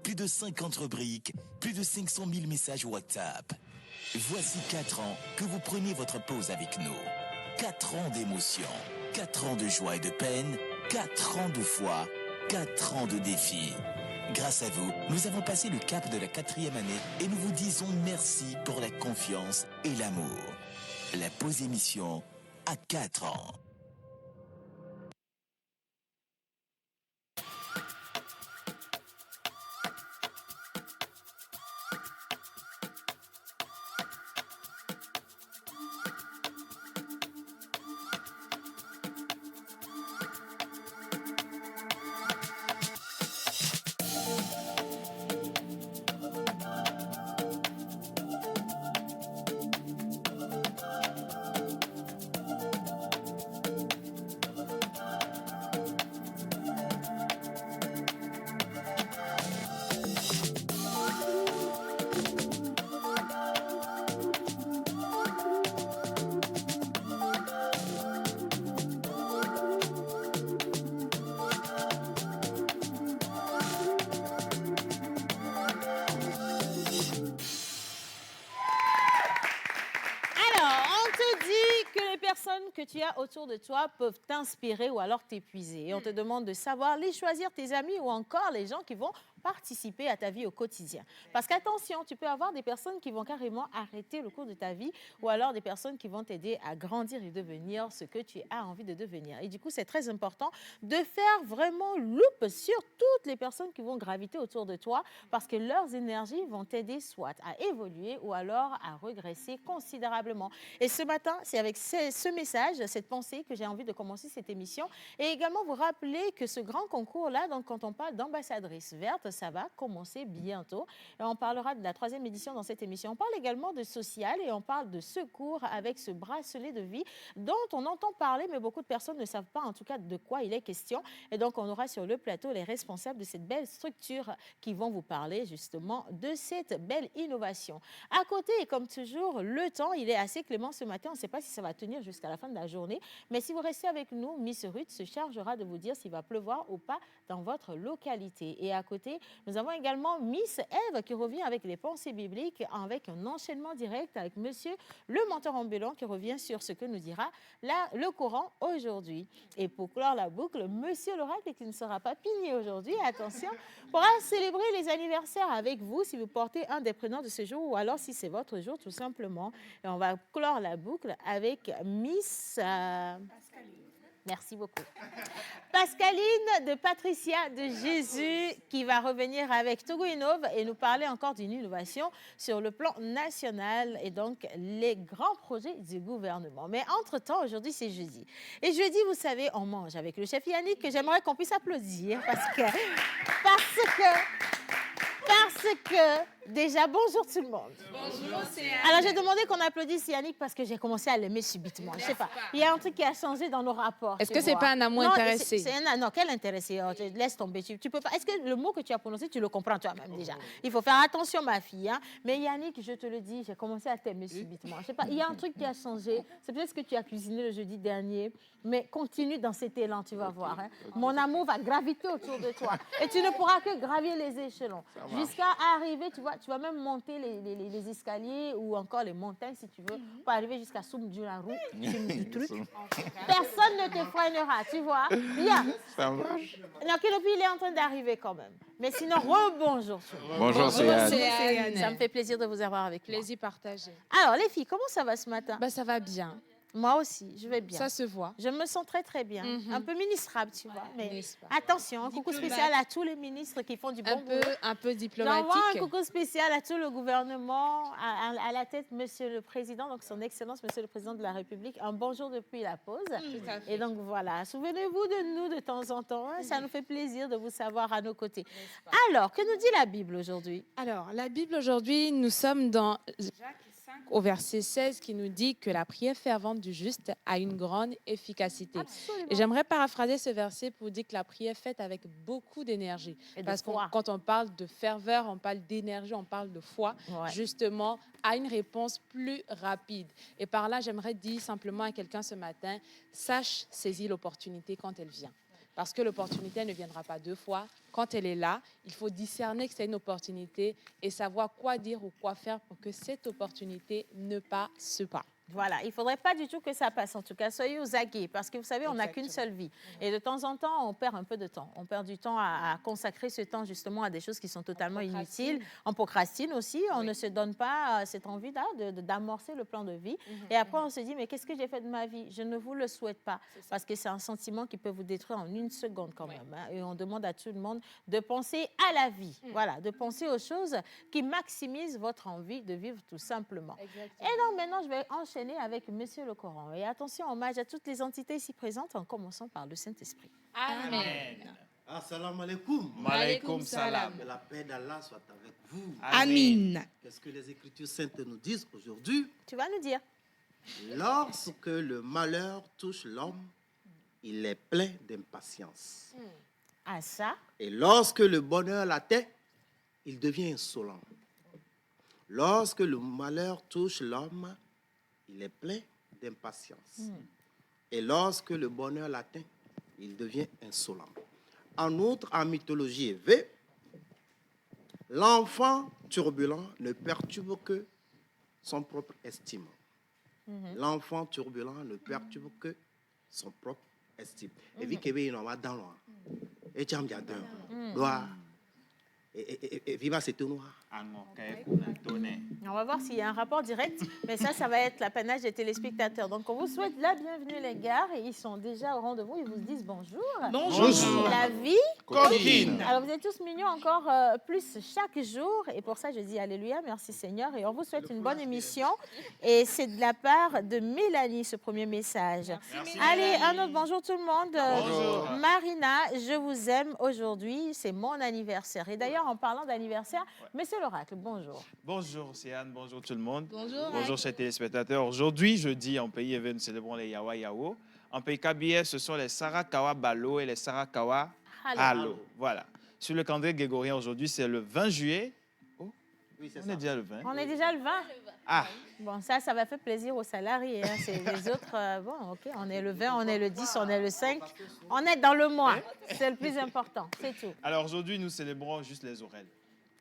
plus de 50 rubriques, plus de 500 000 messages WhatsApp. Voici 4 ans que vous prenez votre pause avec nous. 4 ans d'émotion, 4 ans de joie et de peine, 4 ans de foi, 4 ans de défis. Grâce à vous, nous avons passé le cap de la 4e année et nous vous disons merci pour la confiance et l'amour. La pause émission à 4 ans. Que tu as autour de toi peuvent t'inspirer ou alors t'épuiser. Et on te demande de savoir les choisir tes amis ou encore les gens qui vont participer à ta vie au quotidien. Parce qu'attention, tu peux avoir des personnes qui vont carrément arrêter le cours de ta vie ou alors des personnes qui vont t'aider à grandir et devenir ce que tu as envie de devenir. Et du coup, c'est très important de faire vraiment loupe sur toutes les personnes qui vont graviter autour de toi parce que leurs énergies vont t'aider soit à évoluer ou alors à regresser considérablement. Et ce matin, c'est avec ce message, cette pensée que j'ai envie de commencer cette émission et également vous rappeler que ce grand concours-là, donc quand on parle d'ambassadrice verte, ça va commencer bientôt. Et on parlera de la 3e édition dans cette émission. On parle également de social et on parle de secours avec ce bracelet de vie dont on entend parler, mais beaucoup de personnes ne savent pas en tout cas de quoi il est question. Et donc, on aura sur le plateau les responsables de cette belle structure qui vont vous parler justement de cette belle innovation. À côté, et comme toujours, le temps, il est assez clément ce matin. On ne sait pas si ça va tenir jusqu'à la fin de la journée. Mais si vous restez avec nous, Miss Ruth se chargera de vous dire s'il va pleuvoir ou pas dans votre localité. Et à côté, nous avons également Miss Eve qui revient avec les pensées bibliques, avec un enchaînement direct avec Monsieur le menteur ambulant qui revient sur ce que nous dira le Coran aujourd'hui. Et pour clore la boucle, Monsieur l'oracle qui ne sera pas pigné aujourd'hui, attention, pourra célébrer les anniversaires avec vous si vous portez un des prénoms de ce jour ou alors si c'est votre jour tout simplement. Et on va clore la boucle avec Miss... Merci beaucoup. Pascaline de Patricia de Jésus qui va revenir avec Togo Innov et nous parler encore d'une innovation sur le plan national et donc les grands projets du gouvernement. Mais entre-temps, aujourd'hui, c'est jeudi. Et jeudi, vous savez, on mange avec le chef Yannick que j'aimerais qu'on puisse applaudir parce que déjà, bonjour tout le monde. Bonjour, c'est Anne. Alors, j'ai demandé qu'on applaudisse Yannick parce que j'ai commencé à l'aimer subitement. Je sais pas. Il y a un truc qui a changé dans nos rapports. Est-ce que c'est pas un amour intéressé? Non, quel intéressé? Oh, laisse tomber. Tu peux pas. Est-ce que le mot que tu as prononcé, tu le comprends toi-même déjà? Il faut faire attention, ma fille. Hein? Mais Yannick, je te le dis, j'ai commencé à t'aimer subitement. Je sais pas. Il y a un truc qui a changé. C'est peut-être ce que tu as cuisiné le jeudi dernier. Mais continue dans cet élan, tu vas voir. Hein? Mon amour va graviter autour de toi. Et tu ne pourras que gravir les échelons. Jusqu'à arriver, tu vas même monter les escaliers ou encore les montagnes, si tu veux, pour arriver jusqu'à Soum du Larou, du truc. Personne ne te freinera, tu vois. Bien. Ça marche. Donc, il est en train d'arriver quand même. Mais sinon, rebonjour. Bonjour, c'est Anne. Ça me fait plaisir de vous avoir avec moi. Plaisir partagé. Alors, les filles, comment ça va ce matin? Ça va bien. Moi aussi, je vais bien. Ça se voit. Je me sens très, très bien. Un peu ministrable, tu vois. Mais pas. attention, un coucou spécial à tous les ministres qui font du bon boulot. Un peu diplomatique. J'envoie un coucou spécial à tout le gouvernement, à la tête, Monsieur le Président, donc son Excellence, Monsieur le Président de la République. Un bonjour depuis la pause. Tout à fait. Et donc voilà, souvenez-vous de nous de temps en temps. Hein, ça nous fait plaisir de vous savoir à nos côtés. Alors, que nous dit la Bible aujourd'hui? Alors, la Bible aujourd'hui, nous sommes dans Jacques 5 au verset 16 qui nous dit que la prière fervente du juste a une grande efficacité. Absolument. Et j'aimerais paraphraser ce verset pour dire que la prière est faite avec beaucoup d'énergie. Parce que quand on parle de ferveur, on parle d'énergie, on parle de foi, justement, à une réponse plus rapide. Et par là, j'aimerais dire simplement à quelqu'un ce matin, sache saisir l'opportunité quand elle vient. parce que l'opportunité ne viendra pas 2 fois. Quand elle est là, il faut discerner que c'est une opportunité et savoir quoi dire ou quoi faire pour que cette opportunité ne passe pas. Voilà, il ne faudrait pas du tout que ça passe. En tout cas, soyez aux aguets parce que vous savez, on n'a qu'une seule vie. Et de temps en temps, on perd un peu de temps. On perd du temps à consacrer ce temps justement à des choses qui sont totalement inutiles. On procrastine aussi. On ne se donne pas cette envie d'amorcer le plan de vie. Et après, on se dit, mais qu'est-ce que j'ai fait de ma vie? Je ne vous le souhaite pas parce que c'est un sentiment qui peut vous détruire en 1 seconde quand même. Hein. Et on demande à tout le monde de penser à la vie. Voilà, de penser aux choses qui maximisent votre envie de vivre tout simplement. Exactement. Et donc maintenant, je vais enchaîner avec Monsieur le Coran. Et attention, hommage à toutes les entités ici présentes, en commençant par le Saint-Esprit. Amen. Assalamu alaikum. Alaykoum salam. Que la paix d'Allah soit avec vous. Amen. Qu'est-ce que les Écritures saintes nous disent aujourd'hui? Tu vas nous dire. Lorsque le malheur touche l'homme, il est plein d'impatience. Ah ça. Et lorsque le bonheur l'atteint, il devient insolent. Lorsque le malheur touche l'homme, il est plein d'impatience. Et lorsque le bonheur l'atteint, il devient insolent. En outre, en mythologie élevée, l'enfant turbulent ne perturbe que son propre estime. L'enfant turbulent ne perturbe que son propre estime. Et vu qu'il y a un dans l'eau, et tu as un et viva c'est tout noir. On va voir s'il y a un rapport direct, mais ça va être l'apanage des téléspectateurs. Donc, on vous souhaite la bienvenue, les gars. Et ils sont déjà au rendez-vous. Ils vous disent bonjour. Bonjour. La vie Coquine. Alors, vous êtes tous mignons encore plus chaque jour. Et pour ça, je dis alléluia, merci Seigneur. Et on vous souhaite une bonne émission. Et c'est de la part de Mélanie, ce premier message. Merci, Allez, Mélanie. un autre bonjour tout le monde. Bonjour. Marina, je vous aime aujourd'hui. C'est mon anniversaire. Et d'ailleurs, en parlant d'anniversaire, Monsieur l'Oracle, bonjour. Bonjour Céane, bonjour tout le monde. Bonjour. Bonjour chers téléspectateurs. Aujourd'hui, jeudi, en pays Even, nous célébrons les Yawa Yao. En pays Kabylie, ce sont les Sarakawa Balo et les Sarakawa Halo. Voilà. Sur le calendrier grégorien, aujourd'hui, c'est le 20 juillet. Oh, Oui, c'est on ça. est déjà le 20. On est déjà le 20. Ah, Bon, ça va faire plaisir aux salariés. Hein. C'est les autres, bon, OK, on est le 20, on est le 10, on est le 5. On est dans le mois. C'est le plus important, c'est tout. alors aujourd'hui, nous célébrons juste les orels.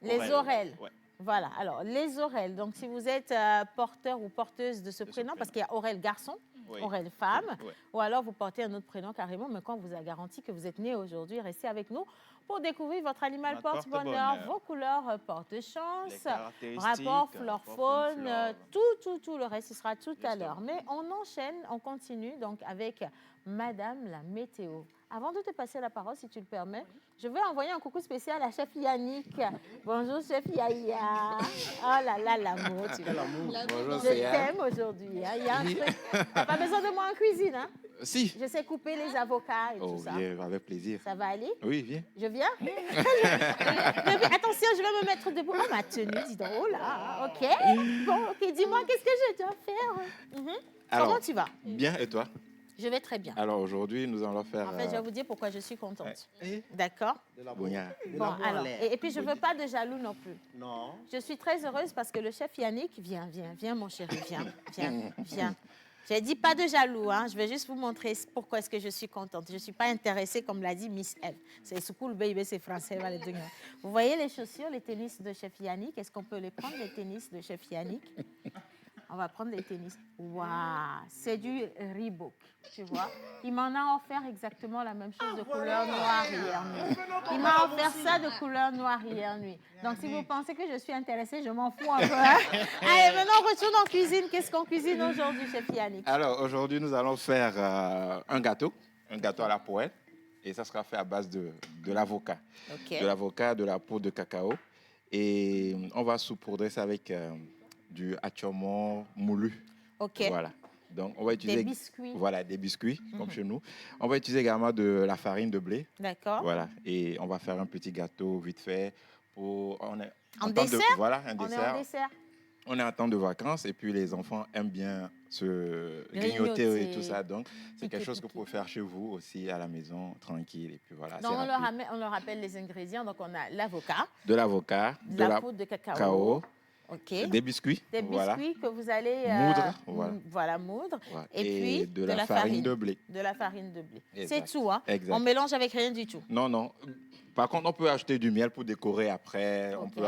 Les orels. Ouais. Voilà, alors les orels. Donc, si vous êtes porteur ou porteuse de ce prénom, parce qu'il y a Aurel garçon, Oui. Aurel femme, Ouais. ou alors vous portez un autre prénom carrément, mais quand on vous a garanti que vous êtes né aujourd'hui, restez avec nous pour découvrir votre animal Notre porte-bonheur, porte-bonheur. vos couleurs Les porte-chance, caractéristiques, rapport flore-faune, flore. tout le reste, ce sera tout à l'heure. Mais on enchaîne, on continue donc avec Madame la météo. Avant de te passer la parole, si tu le permets, je vais envoyer un coucou spécial à Chef Yannick. Bonjour, Chef Yaya. Oh là là, l'amour, tu vois. Bonjour, Je t'aime aujourd'hui. Hein. Il y a un truc. T'as pas besoin de moi en cuisine, hein? Si. Je sais couper les avocats et Oh, tout ça. viens, avec plaisir. Ça va aller? Oui, viens. Je viens? Attention, je vais me mettre debout. Oh, ma tenue, dis donc. Oh là, OK. Bon, OK, dis-moi, qu'est-ce que je dois faire? Alors, Comment tu vas? Bien, et toi? Je vais très bien. Alors, aujourd'hui, nous allons faire... En fait, je vais vous dire pourquoi je suis contente. D'accord? De la Bougna. de Bon, l'amour en alors, l'air. et puis je ne veux pas de jaloux non plus. Non. Je suis très heureuse parce que le chef Yannick, viens mon chéri, viens. J'ai dit pas de jaloux, hein. Je vais juste vous montrer pourquoi est-ce que je suis contente. Je ne suis pas intéressée, comme l'a dit Miss Eve. C'est cool, baby, c'est français. Vous voyez les chaussures, les tennis de chef Yannick? Est-ce qu'on peut les prendre, les tennis de chef Yannick? On va prendre les tennis. Waouh, c'est du Reebok, tu vois. Il m'en a offert exactement la même chose de couleur noire hier nuit. Il m'a offert ça de couleur noire hier nuit. Donc, si vous pensez que je suis intéressée, je m'en fous un peu. Hein? Allez, maintenant, on retourne en cuisine. Qu'est-ce qu'on cuisine aujourd'hui, chef Yannick? Alors, aujourd'hui, nous allons faire un gâteau à la poêle. Et ça sera fait à base de l'avocat. OK. De l'avocat, de la poudre de cacao. Et on va saupoudrer ça avec du atchomo moulu. OK. Voilà. Donc, on va utiliser... Des biscuits. Voilà, des biscuits, comme chez nous. On va utiliser également de la farine de blé. D'accord. Voilà. Et on va faire un petit gâteau vite fait. On est En temps dessert? Voilà, un On est dessert. en dessert. On est en temps de vacances et puis les enfants aiment bien se Grignoter. grignoter et tout ça. Donc, c'est Piquer, quelque chose que vous piquer. pouvez faire chez vous aussi à la maison, tranquille. Et puis voilà, Donc, c'est rapide. on leur rappelle les ingrédients. Donc, on a l'avocat, De l'avocat, de de la la poudre de cacao, cacao des biscuits. Des biscuits que vous allez moudre. Moudre. Voilà. Et puis de la farine de blé. De la farine de blé. Exact. C'est tout, hein? Exact. On mélange avec rien du tout. Non. Par contre, on peut ajouter du miel pour décorer après. On peut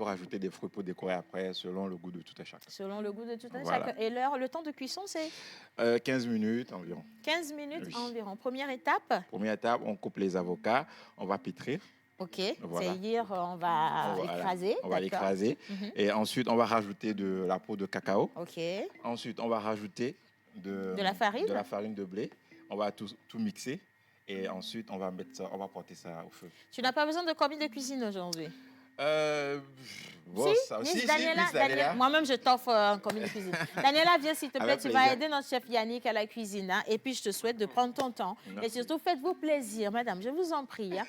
rajouter des fruits pour décorer après, selon le goût de tout à chacun. Selon le goût de tout à Voilà. chacun. Et le temps de cuisson, c'est 15 minutes environ. 15 minutes Oui. environ. Première étape. Première étape, on coupe les avocats, on va pétrir. OK. Voilà. C'est-à-dire, on va écraser. On va d'accord. l'écraser. Et ensuite, on va rajouter de la peau de cacao. OK. Ensuite, on va rajouter de la farine. De la farine de blé. On va tout mixer. Et ensuite, on va porter ça au feu. Tu n'as pas besoin de commis de cuisine aujourd'hui? Si, Daniela, moi-même, je t'offre un commis de cuisine. Daniela, viens s'il te plaît, Avec tu vas plaisir. aider notre chef Yannick à la cuisine. Hein, et puis, je te souhaite de prendre ton temps. Merci. Et surtout, faites-vous plaisir, madame, je vous en prie. Hein.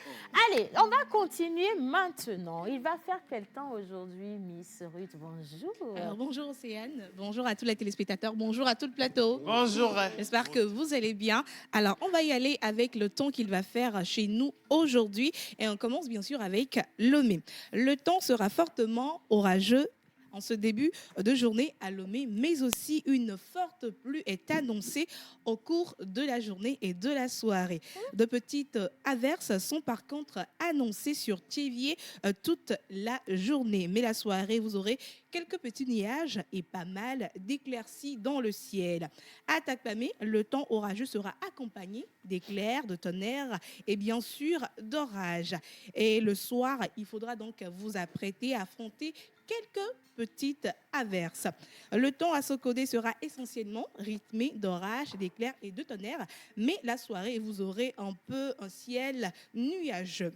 Allez, on va continuer maintenant. Il va faire quel temps aujourd'hui, Miss Ruth? Bonjour. Alors, bonjour Océane, bonjour à tous les téléspectateurs, bonjour à tout le plateau. Bonjour. J'espère que vous allez bien. Alors, on va y aller avec le temps qu'il va faire chez nous aujourd'hui. Et on commence bien sûr avec Lomé. Le temps sera fortement orageux en ce début de journée à Lomé, mais aussi une forte pluie est annoncée au cours de la journée et de la soirée. De petites averses sont par contre annoncées sur Thiévier toute la journée. Mais la soirée, vous aurez quelques petits nuages et pas mal d'éclaircies dans le ciel. À Takpamé, le temps orageux sera accompagné d'éclairs, de tonnerres et bien sûr d'orages. Et le soir, il faudra donc vous apprêter à affronter quelques petites averses. Le temps à Sokodé sera essentiellement rythmé d'orages, d'éclairs et de tonnerres, mais la soirée, vous aurez un peu un ciel nuageux.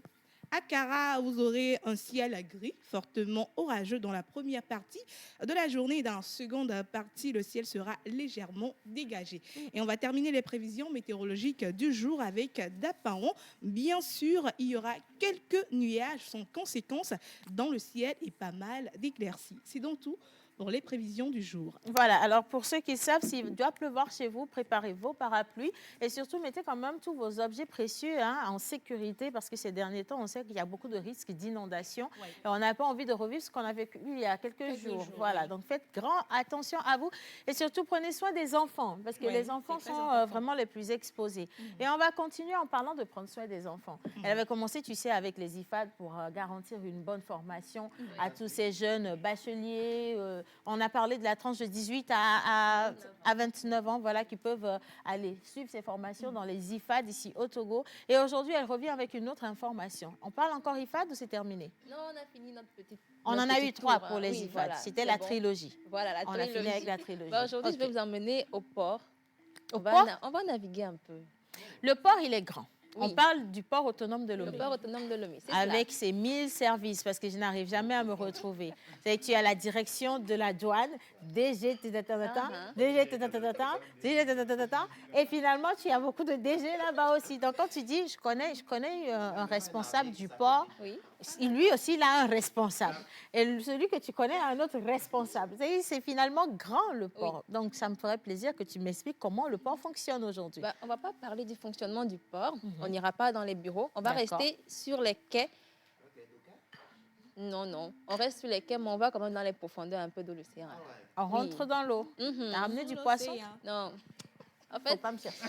À Kara, vous aurez un ciel gris, fortement orageux dans la première partie de la journée. Dans la seconde partie, le ciel sera légèrement dégagé. Et on va terminer les prévisions météorologiques du jour avec Dapaon. Bien sûr, il y aura quelques nuages sans conséquence dans le ciel et pas mal d'éclaircies. C'est donc tout pour les prévisions du jour. Voilà, alors pour ceux qui savent, s'il doit pleuvoir chez vous, préparez vos parapluies et surtout mettez quand même tous vos objets précieux en sécurité parce que ces derniers temps, on sait qu'il y a beaucoup de risques d'inondation et on n'a pas envie de revivre ce qu'on a vécu il y a quelques jours. Voilà, donc faites grand attention à vous et surtout prenez soin des enfants parce que les enfants sont vraiment les plus exposés. Et on va continuer en parlant de prendre soin des enfants. Elle avait commencé, tu sais, avec les IFAD pour garantir une bonne formation à tous ces jeunes bacheliers. On a parlé de la tranche de 18 à 29 ans, voilà, qui peuvent aller suivre ces formations dans les IFAD ici au Togo. Et aujourd'hui, elle revient avec une autre information. On parle encore IFAD ou c'est terminé? Non, on a fini notre petite. On en a eu 3 pour les IFAD. Voilà, c'était la trilogie. Voilà, la trilogie. On a fini avec la trilogie. Aujourd'hui, je vais vous emmener au port. On va naviguer un peu. Le port, il est grand. Oui. On parle du port autonome de Lomé. Le port autonome de Lomé, c'est avec ses 1000 services, parce que je n'arrive jamais à me retrouver. C'est que tu as la direction de la douane, DG, et finalement, tu as beaucoup de DG là-bas aussi. Donc, quand tu dis, je connais un responsable du port, lui aussi, il a un responsable. Et celui que tu connais a un autre responsable. C'est finalement grand, le port. Oui. Donc, ça me ferait plaisir que tu m'expliques comment le port fonctionne aujourd'hui. On ne va pas parler du fonctionnement du port. On n'ira pas dans les bureaux. On va rester sur les quais. Non. On reste sur les quais, mais on va quand même dans les profondeurs un peu de l'océan. On rentre dans l'eau. T'as ramené du poisson? Non. En fait... Faut pas me chercher.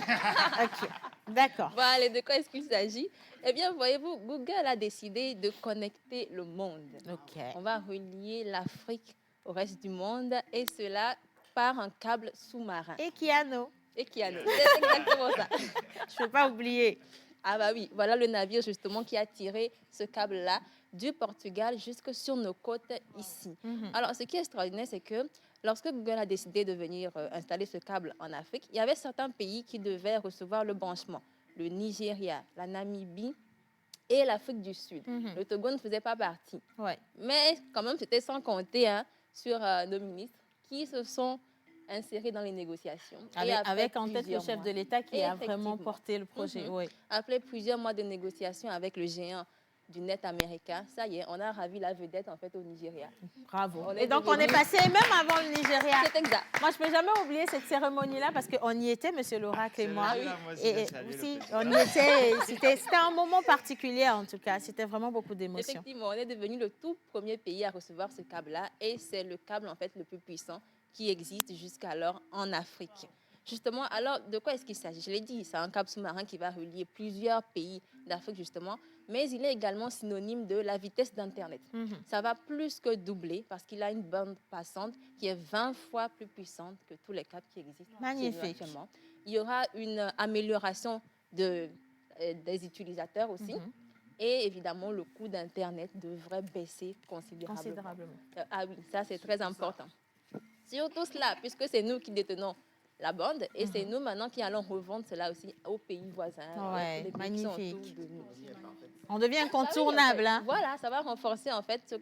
OK. D'accord. Voilà, de quoi est-ce qu'il s'agit? Eh bien, voyez-vous, Google a décidé de connecter le monde. OK. On va relier l'Afrique au reste du monde et cela par un câble sous-marin. Equiano. C'est exactement ça. Je ne peux pas oublier. Ah bah oui, voilà le navire justement qui a tiré ce câble-là du Portugal jusque sur nos côtes ici. Alors, ce qui est extraordinaire, c'est que lorsque Google a décidé de venir installer ce câble en Afrique, il y avait certains pays qui devaient recevoir le branchement. Le Nigeria, la Namibie et l'Afrique du Sud. Le Togo ne faisait pas partie. Ouais. Mais quand même, c'était sans compter sur nos ministres qui se sont insérés dans les négociations. Avec en tête le chef de l'État qui a vraiment porté le projet. Après plusieurs mois de négociations avec le géant du net américain. Ça y est, on a ravi la vedette en fait au Nigeria. Bravo. Et donc, on est passé même avant le Nigeria. C'est exact. Moi, je ne peux jamais oublier cette cérémonie-là parce qu'on y était, M. l'Oracle et moi. Et aussi, on y était. C'était un moment particulier, en tout cas. C'était vraiment beaucoup d'émotions. Effectivement, on est devenu le tout premier pays à recevoir ce câble-là. Et c'est le câble, en fait, le plus puissant qui existe jusqu'alors en Afrique. Justement, alors, de quoi est-ce qu'il s'agit? Je l'ai dit, c'est un câble sous-marin qui va relier plusieurs pays d'Afrique, justement, mais il est également synonyme de la vitesse d'Internet. Ça va plus que doubler parce qu'il a une bande passante qui est 20 fois plus puissante que tous les câbles qui existent. Magnifique. Il y aura une amélioration des utilisateurs aussi. Et évidemment, le coût d'Internet devrait baisser considérablement. Ah oui, ça, c'est très important. Surtout cela, puisque c'est nous qui détenons la bande et c'est nous maintenant qui allons revendre cela aussi aux pays voisins. Ouais, magnifique. On devient incontournable. Hein. Voilà, ça va renforcer en fait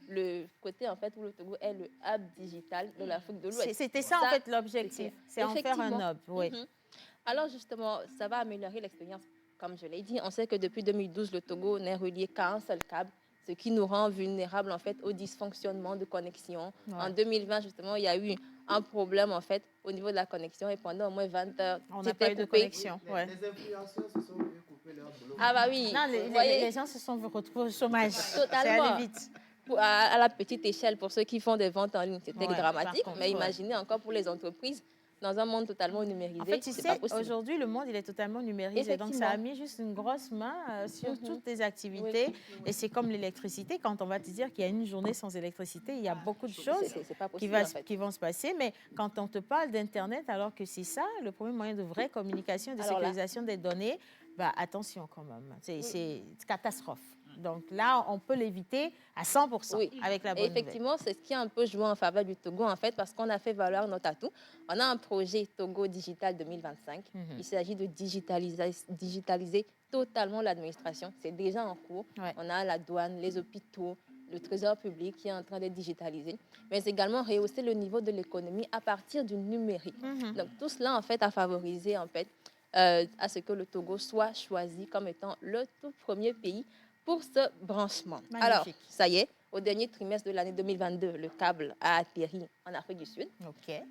le côté en fait où le Togo est le hub digital de l'Afrique de l'Ouest. C'était ça en fait l'objectif, c'est en faire un hub. Oui. Alors justement, ça va améliorer l'expérience. Comme je l'ai dit, on sait que depuis 2012, le Togo n'est relié qu'à un seul câble, ce qui nous rend vulnérables en fait au dysfonctionnement de connexion. En 2020, justement, il y a eu un problème en fait au niveau de la connexion et pendant au moins 20 heures, on n'a pas eu de connexion. Les influenceurs se sont couper leur boulot. Ah bah oui. Non, les gens se sont retrouvés au chômage. Totalement. C'est allé vite. À la petite échelle, pour ceux qui font des ventes en ligne, c'était dramatique. Contre, mais imaginez encore pour les entreprises, dans un monde totalement numérisé. En fait, tu sais, aujourd'hui, le monde, il est totalement numérisé. Donc, ça a mis juste une grosse main sur toutes tes activités. Et c'est comme l'électricité. Quand on va te dire qu'il y a une journée sans électricité, il y a beaucoup de choses qui vont se passer. Mais quand on te parle d'Internet, alors que c'est ça, le premier moyen de vraie communication, de sécurisation des données, bah, attention quand même. C'est catastrophe. Donc là, on peut l'éviter à 100% avec la bonne nouvelle. Effectivement, c'est ce qui a un peu joué en faveur du Togo, en fait, parce qu'on a fait valoir notre atout. On a un projet Togo Digital 2025. Il s'agit de digitaliser totalement l'administration. C'est déjà en cours. On a la douane, les hôpitaux, le trésor public qui est en train d'être digitalisé, mais également rehausser le niveau de l'économie à partir du numérique. Donc tout cela, en fait, a favorisé, en fait, à ce que le Togo soit choisi comme étant le tout premier pays pour ce branchement. Magnifique. Alors, ça y est, au dernier trimestre de l'année 2022, le câble a atterri en Afrique du Sud.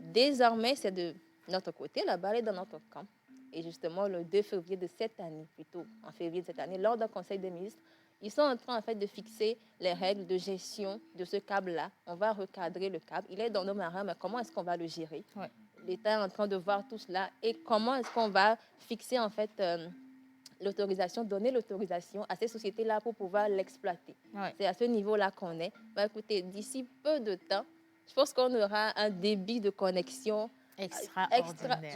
Désormais, c'est de notre côté, la balle est dans notre camp. Et justement, le 2 février de cette année, plutôt en février de cette année, lors d'un conseil des ministres, ils sont en train en fait, de fixer les règles de gestion de ce câble-là. On va recadrer le câble. Il est dans nos marins, mais comment est-ce qu'on va le gérer? L'État est en train de voir tout cela. Et comment est-ce qu'on va fixer en fait... donner l'autorisation à ces sociétés-là pour pouvoir l'exploiter. C'est à ce niveau-là qu'on est. Bah, écoutez, d'ici peu de temps, je pense qu'on aura un débit de connexion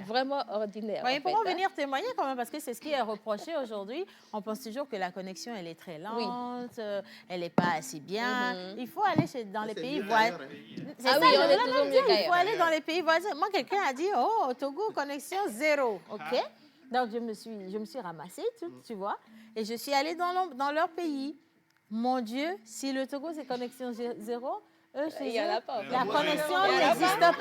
vraiment ordinaire. Oui, pour venir témoigner quand même, parce que c'est ce qui est reproché aujourd'hui. On pense toujours que la connexion, elle est très lente, elle n'est pas assez bien. Il faut aller dans les pays voisins. Il faut aller dans les pays voisins. Moi, quelqu'un a dit, oh, Togo, connexion zéro. OK? Donc, je me suis ramassée, tu vois, et je suis allée dans leur pays. Mon Dieu, si le Togo, c'est connexion zéro, chez eux, la connexion n'existe pas.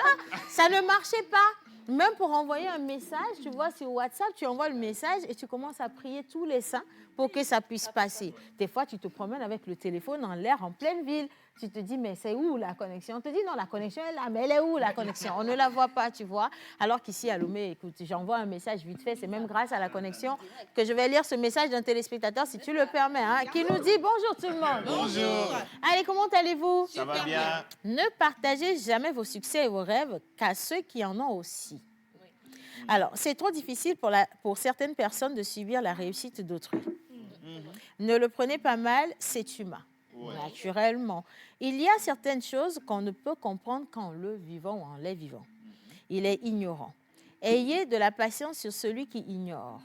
Ça ne marchait pas. Même pour envoyer un message, tu vois, sur WhatsApp, tu envoies le message et tu commences à prier tous les saints pour que ça puisse passer. Des fois, tu te promènes avec le téléphone en l'air, en pleine ville. Tu te dis, mais c'est où la connexion? On te dit, non, la connexion est là, mais elle est où la connexion? On ne la voit pas, tu vois. Alors qu'ici, à Lomé, écoute, j'envoie un message vite fait, c'est même grâce à la connexion que je vais lire ce message d'un téléspectateur, si tu le permets, hein, qui nous dit, bonjour tout le monde. Bonjour. Allez, comment allez-vous? Ça va bien. Ne partagez jamais vos succès et vos rêves qu'à ceux qui en ont aussi. Alors, c'est trop difficile pour certaines personnes de subir la réussite d'autrui. Ne le prenez pas mal, c'est humain. Naturellement. Il y a certaines choses qu'on ne peut comprendre qu'en le vivant ou en les vivant. Il est ignorant. Ayez de la patience sur celui qui ignore.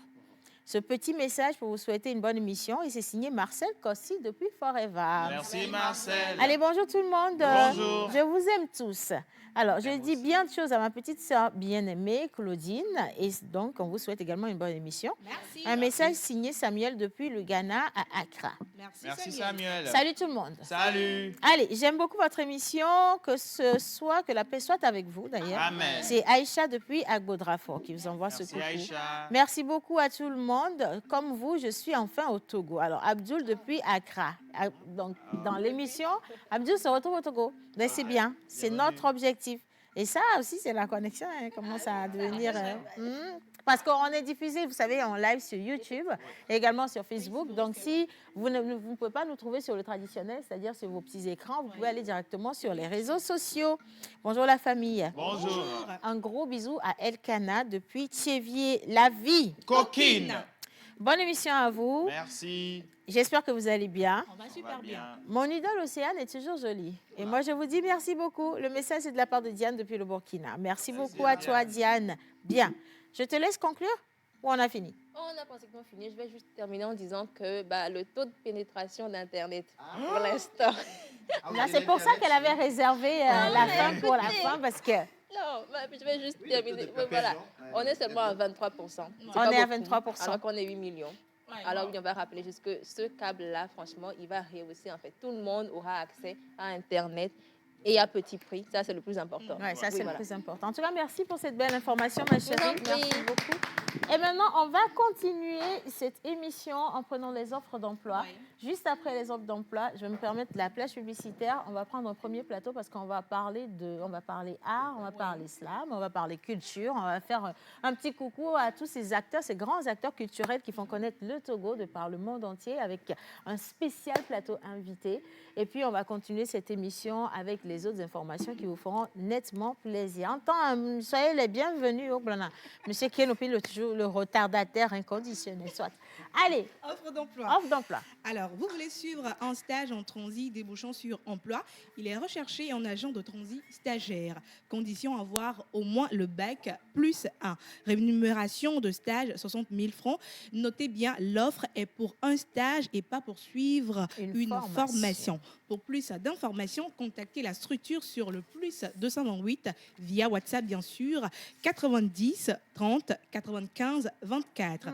Ce petit message pour vous souhaiter une bonne émission et c'est signé Marcel Kossi depuis Forever. Merci Marcel. Allez, bonjour tout le monde. Bonjour. Je vous aime tous. Alors, je dis bien de choses à ma petite sœur bien-aimée, Claudine. Et donc, on vous souhaite également une bonne émission. Merci. Un message signé Samuel depuis le Ghana à Accra. Merci Samuel. Salut tout le monde. Salut. Allez, j'aime beaucoup votre émission. Que la paix soit avec vous d'ailleurs. Amen. C'est Aïcha depuis Agbodrafort qui vous envoie ce coucou. Aïcha. Merci beaucoup à tout le monde. monde, comme vous, je suis enfin au Togo. Alors, Abdul depuis Accra. Donc, dans l'émission, Abdul se retrouve au Togo. Mais c'est bien, c'est notre objectif. Et ça aussi, c'est la connexion, hein, commence à devenir... parce qu'on est diffusé, vous savez, en live sur YouTube et également sur Facebook. Donc, si vous ne pouvez pas nous trouver sur le traditionnel, c'est-à-dire sur vos petits écrans, vous pouvez aller directement sur les réseaux sociaux. Bonjour la famille. Bonjour. Un gros bisou à Elkana depuis Thiévier, la vie. Coquine. Bonne émission à vous. Merci. J'espère que vous allez bien. On va super bien. Mon idole Océane est toujours jolie. Et moi, je vous dis merci beaucoup. Le message est de la part de Diane depuis le Burkina. Merci beaucoup à toi, Diane. Bien. Je te laisse conclure ou on a fini? On a pratiquement fini. Je vais juste terminer en disant que le taux de pénétration d'Internet, pour l'instant... Là, c'est pour ça qu'elle avait réservé la fin pour la fin, parce que... Non, je vais juste terminer. Voilà. On est seulement à 23%. On est à 23%. Alors qu'on est 8 millions. Alors, on va rappeler juste que ce câble-là, franchement, il va rehausser. En fait, tout le monde aura accès à Internet et à petit prix. Ça, c'est le plus important. Oui, ça, c'est le plus important. En tout cas, merci pour cette belle information, ma chérie. Merci beaucoup. Et maintenant, on va continuer cette émission en prenant les offres d'emploi. Oui. Juste après les offres d'emploi, je vais me permettre la plage publicitaire. On va prendre un premier plateau parce qu'on va parler art, on va parler slam, on va parler culture, on va faire un petit coucou à tous ces acteurs, ces grands acteurs culturels qui font connaître le Togo de par le monde entier avec un spécial plateau invité. Et puis, on va continuer cette émission avec les autres informations qui vous feront nettement plaisir. Soyez les bienvenus au Blana. Monsieur Kenopi, le retardataire inconditionnel, soit. Allez. Offre d'emploi. Offre d'emploi. Alors, vous voulez suivre un stage en transit débouchant sur emploi. Il est recherché en agent de transit stagiaire. Condition avoir au moins le bac plus 1. Rémunération de stage 60 000 francs. Notez bien, l'offre est pour un stage et pas pour suivre une formation. Pour plus d'informations, contactez la structure sur le plus 228 via WhatsApp, bien sûr, 90 30 95 24.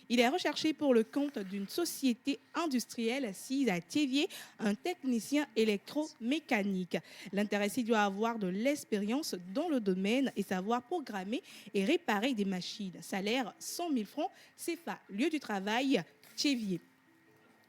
Il est recherché pour le compte d'une société industrielle assise à Thiévier, un technicien électromécanique. L'intéressé doit avoir de l'expérience dans le domaine et savoir programmer et réparer des machines. Salaire 100 000 francs CFA. Lieu du travail, Thiévier.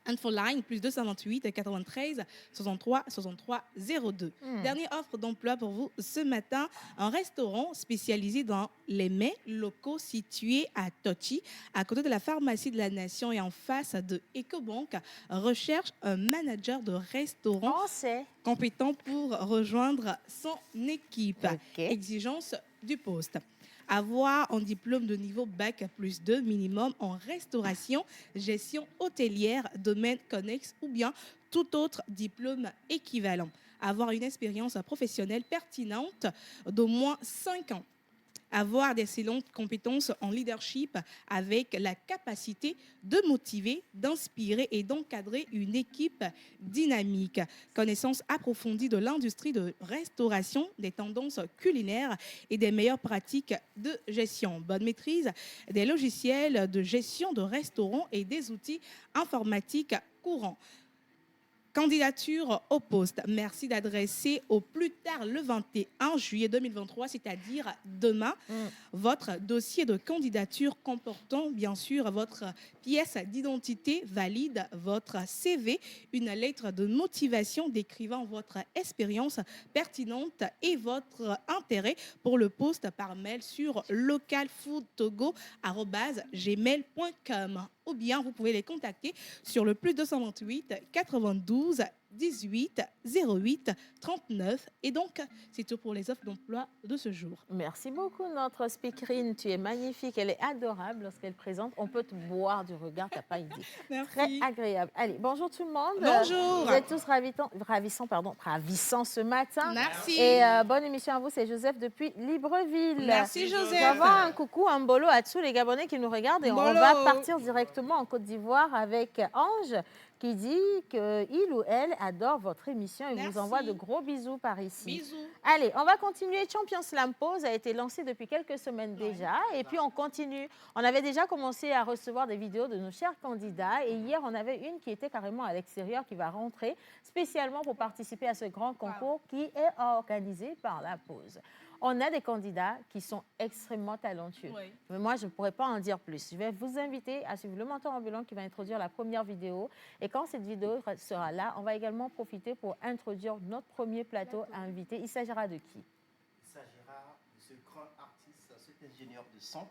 Infoline, plus 228 93 63 63 02. Dernière offre d'emploi pour vous ce matin. Un restaurant spécialisé dans les mets locaux situé à Tochi, à côté de la pharmacie de la Nation et en face de Ecobank, recherche un manager de restaurant compétent pour rejoindre son équipe. Exigence du poste. Avoir un diplôme de niveau bac plus 2 minimum en restauration, gestion hôtelière, domaine connexe ou bien tout autre diplôme équivalent. Avoir une expérience professionnelle pertinente d'au moins 5 ans. Avoir d'excellentes compétences en leadership avec la capacité de motiver, d'inspirer et d'encadrer une équipe dynamique. Connaissance approfondie de l'industrie de restauration, des tendances culinaires et des meilleures pratiques de gestion. Bonne maîtrise des logiciels de gestion de restaurants et des outils informatiques courants. Candidature au poste. Merci d'adresser au plus tard le 21 juillet 2023, c'est-à-dire demain, votre dossier de candidature comportant bien sûr votre pièce d'identité valide, votre CV, une lettre de motivation décrivant votre expérience pertinente et votre intérêt pour le poste par mail sur localfoodtogo@gmail.com. Ou bien vous pouvez les contacter sur le plus 228 92 18 08 39. Et donc, c'est tout pour les offres d'emploi de ce jour. Merci beaucoup, notre speakerine. Tu es magnifique. Elle est adorable lorsqu'elle présente. On peut te boire du regard, tu n'as pas idée. Merci. Très agréable. Allez, bonjour tout le monde. Bonjour. Vous êtes tous ravissants ce matin. Merci. Et bonne émission à vous. C'est Joseph depuis Libreville. Merci, Joseph. Je vais avoir un coucou, un bolo à tous les Gabonais qui nous regardent. Et on va partir directement en Côte d'Ivoire avec Ange, qui dit qu'il ou elle adore votre émission et vous envoie de gros bisous par ici. Bisous. Allez, on va continuer. Champion Slam Pause a été lancé depuis quelques semaines déjà. Et puis, on continue. On avait déjà commencé à recevoir des vidéos de nos chers candidats. Et hier, on avait une qui était carrément à l'extérieur, qui va rentrer spécialement pour participer à ce grand concours qui est organisé par la Pause. On a des candidats qui sont extrêmement talentueux. Oui. Mais moi, je ne pourrais pas en dire plus. Je vais vous inviter à suivre le mentor ambulant qui va introduire la première vidéo. Et quand cette vidéo sera là, on va également profiter pour introduire notre premier plateau invité. Il s'agira de qui? Il s'agira de ce grand artiste, cet ingénieur de son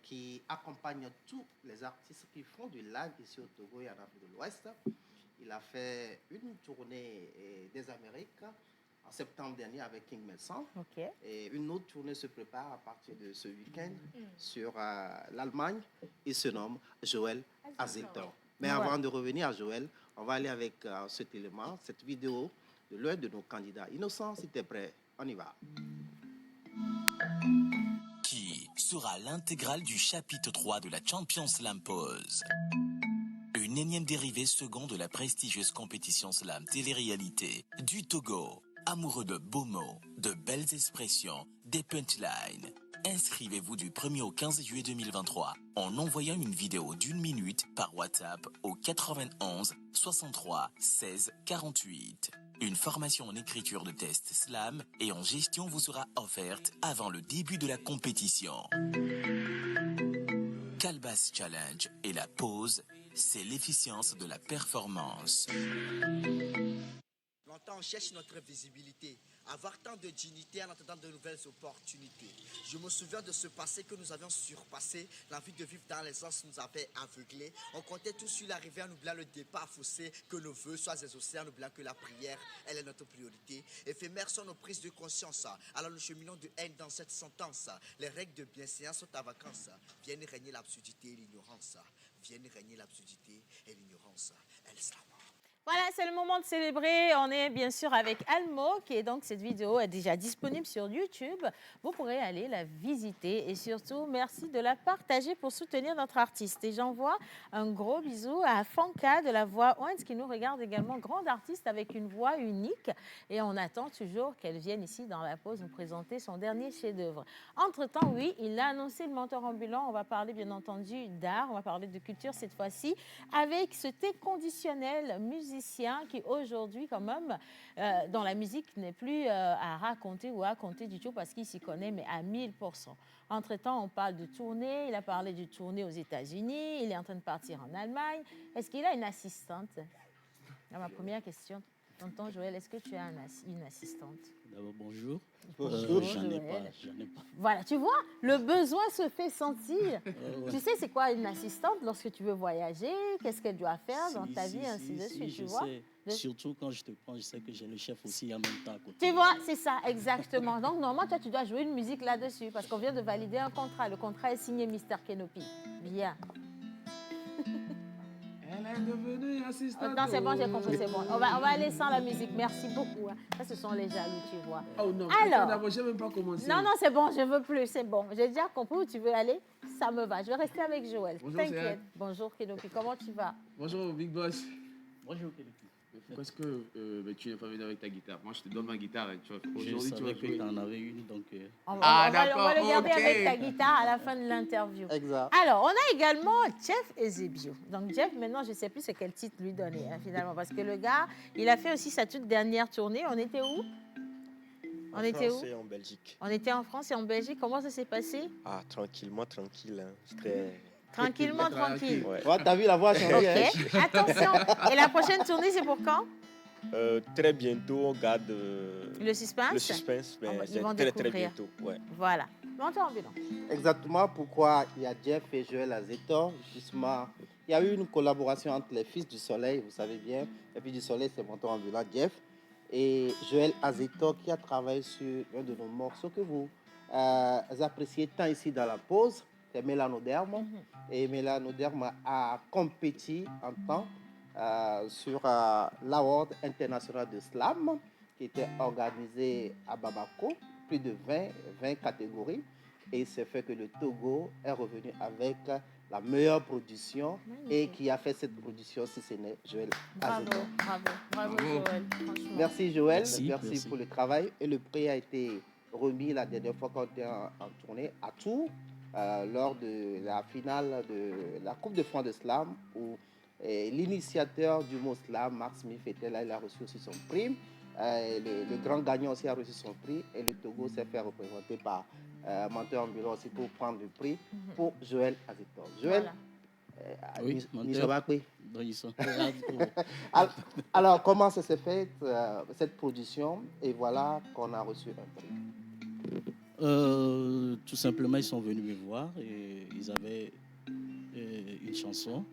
qui accompagne tous les artistes qui font du live ici au Togo et en Afrique de l'Ouest. Il a fait une tournée des Amériques en septembre dernier avec King Melson. Okay. Et une autre tournée se prépare à partir de ce week-end sur l'Allemagne. Il se nomme Joël Azetor. Mais avant de revenir à Joël, on va aller avec cet élément, cette vidéo de l'un de nos candidats. Innocent, si tu es prêt, on y va. Qui sera l'intégrale du chapitre 3 de la Champions Slam Pause? Une énième dérivée seconde de la prestigieuse compétition slam télé-réalité du Togo. Amoureux de beaux mots, de belles expressions, des punchlines. Inscrivez-vous du 1er au 15 juillet 2023 en envoyant une vidéo d'1 minute par WhatsApp au 91 63 16 48. Une formation en écriture de test slam et en gestion vous sera offerte avant le début de la compétition. Calebasse Challenge et la pause, c'est l'efficience de la performance. Longtemps, on cherche notre visibilité, avoir tant de dignité en attendant de nouvelles opportunités. Je me souviens de ce passé que nous avions surpassé. L'envie de vivre dans les anses nous avait aveuglés. On comptait tout sur l'arrivée en oubliant le départ faussé, que nos vœux soient exaucés en oubliant que la prière, elle est notre priorité. Éphémères sont nos prises de conscience. Alors nous cheminons de haine dans cette sentence. Les règles de bienséance sont à vacances. Viennent régner l'absurdité et l'ignorance. Viennent régner l'absurdité et l'ignorance. Voilà, c'est le moment de célébrer. On est bien sûr avec Almo, qui est donc cette vidéo est déjà disponible sur YouTube. Vous pourrez aller la visiter et surtout, merci de la partager pour soutenir notre artiste. Et j'envoie un gros bisou à Fanka de la voix Oins qui nous regarde également, grande artiste avec une voix unique. Et on attend toujours qu'elle vienne ici dans la pause nous présenter son dernier chef-d'œuvre. Entre-temps, oui, il a annoncé le mentor ambulant. On va parler bien entendu d'art, on va parler de culture cette fois-ci avec ce thé conditionnel musicien qui aujourd'hui quand même dans la musique n'est plus à raconter ou à compter du tout parce qu'il s'y connaît mais à 1000%. Entre-temps, on parle de tournée, il a parlé de tournée aux États-Unis, il est en train de partir en Allemagne. Est-ce qu'il a une assistante? Ma première question. Tonton Joël, est-ce que tu as une assistante? D'abord, bonjour. Bonjour, j'en ai pas. Voilà, tu vois, le besoin se fait sentir. Tu sais, c'est quoi une assistante lorsque tu veux voyager? Qu'est-ce qu'elle doit faire dans ta vie, ainsi de suite, tu vois? Surtout quand je te prends, je sais que j'ai le chef aussi en même temps à côté. Tu vois, c'est ça, exactement. Donc, normalement, toi, tu dois jouer une musique là-dessus parce qu'on vient de valider un contrat. Le contrat est signé Mr. Kenopi. Bien. Elle est devenue assistante. Non, c'est bon, j'ai compris, c'est bon. On va aller sans la musique. Merci beaucoup. Ça, ce sont les jaloux, tu vois. Oh non, alors, je n'ai même pas commencé. Non, c'est bon, je ne veux plus, c'est bon. J'ai déjà compris où tu veux aller. Ça me va. Je vais rester avec Joël. T'inquiète. Bonjour, Kenopi. Comment tu vas? Bonjour, Big Boss. Bonjour, Kenopi. Pourquoi est-ce que tu n'es pas venu avec ta guitare? Moi, je te donne ma guitare. Aujourd'hui, tu vas que tu en avais une, donc... On va le garder avec ta guitare à la fin de l'interview. Exact. Alors, on a également Jeff Ezebio. Donc, Jeff, maintenant, je ne sais plus c'est quel titre lui donner, finalement, parce que le gars, il a fait aussi sa toute dernière tournée. On était où? En France et en Belgique. On était en France et en Belgique. Comment ça s'est passé? Ah, tranquillement, tranquille. C'était... Tranquillement, tranquille. Ouais, t'as vu la voix changer. Ok, attention. Et la prochaine tournée, c'est pour quand? Très bientôt, on garde le suspense. Le suspense, mais c'est très bientôt. Ouais. Voilà. Mentor ambulant. Exactement pourquoi il y a Jeff et Joël Azetor. Justement, il y a eu une collaboration entre les Fils du Soleil, vous savez bien. Les Fils du Soleil, c'est mentor ambulant Jeff. Et Joël Azetor qui a travaillé sur un de nos morceaux que vous appréciez tant ici dans la pause. C'est Mélanoderme. Et Mélanoderme a compéti en temps sur l'Award international de slam qui était organisé à Bamako, plus de 20 catégories. Et c'est fait que le Togo est revenu avec la meilleure production et qui a fait cette production, si ce n'est Joël Azetor. Bravo Joël. Merci Joël, merci pour le travail. Et le prix a été remis la dernière fois qu'on était en tournée à Tours. Lors de la finale de la Coupe de France de Slam où L'initiateur du mot slam, Marc Smith, était là, il a reçu aussi son prix. Le grand gagnant aussi a reçu son prix. Et le Togo s'est fait représenter par Menteur Ambulant aussi pour prendre le prix pour Joël Azetor. Joël, oui, alors, comment ça s'est fait, cette production? Et voilà qu'on a reçu un prix. Tout simplement, ils sont venus me voir et ils avaient une chanson.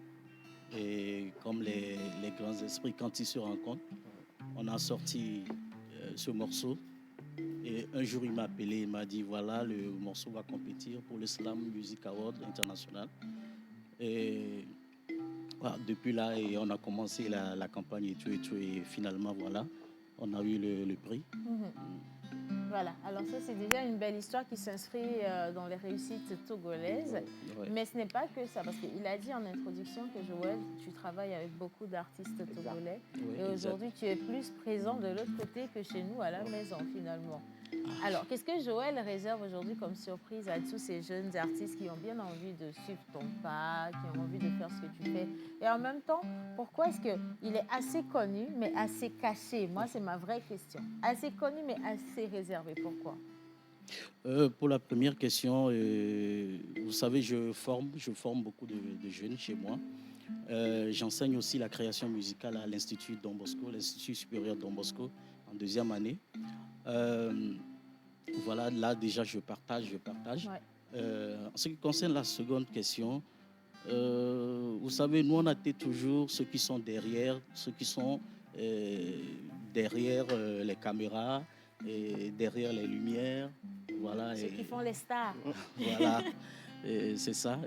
Et comme les grands esprits, quand ils se rencontrent, on a sorti ce morceau. Et un jour, il m'a appelé, il m'a dit, voilà, le morceau va compétir pour le Slam Music Award International. Et voilà, depuis là, et on a commencé la campagne et tout. Et finalement, voilà, on a eu le prix. Voilà, alors ça c'est déjà une belle histoire qui s'inscrit dans les réussites togolaises. Ouais. Mais ce n'est pas que ça, parce qu'il a dit en introduction que Joël, tu travailles avec beaucoup d'artistes togolais. Oui, et aujourd'hui, tu es plus présent de l'autre côté que chez nous à la maison finalement. Alors, qu'est-ce que Joël réserve aujourd'hui comme surprise à tous ces jeunes artistes qui ont bien envie de suivre ton pas, qui ont envie de faire ce que tu fais? Et en même temps, pourquoi est-ce qu'il est assez connu, mais assez caché? Moi, c'est ma vraie question. Assez connu, mais assez réservé. Pourquoi? Pour la première question, vous savez, je forme beaucoup de jeunes chez moi. J'enseigne aussi la création musicale à l'Institut Don Bosco, l'Institut supérieur Don Bosco, en 2e année. Voilà, là déjà je partage. Ouais. En ce qui concerne la seconde question, vous savez, nous on a été toujours ceux qui sont derrière les caméras et derrière les lumières. Voilà, ceux qui font les stars. Voilà, c'est ça.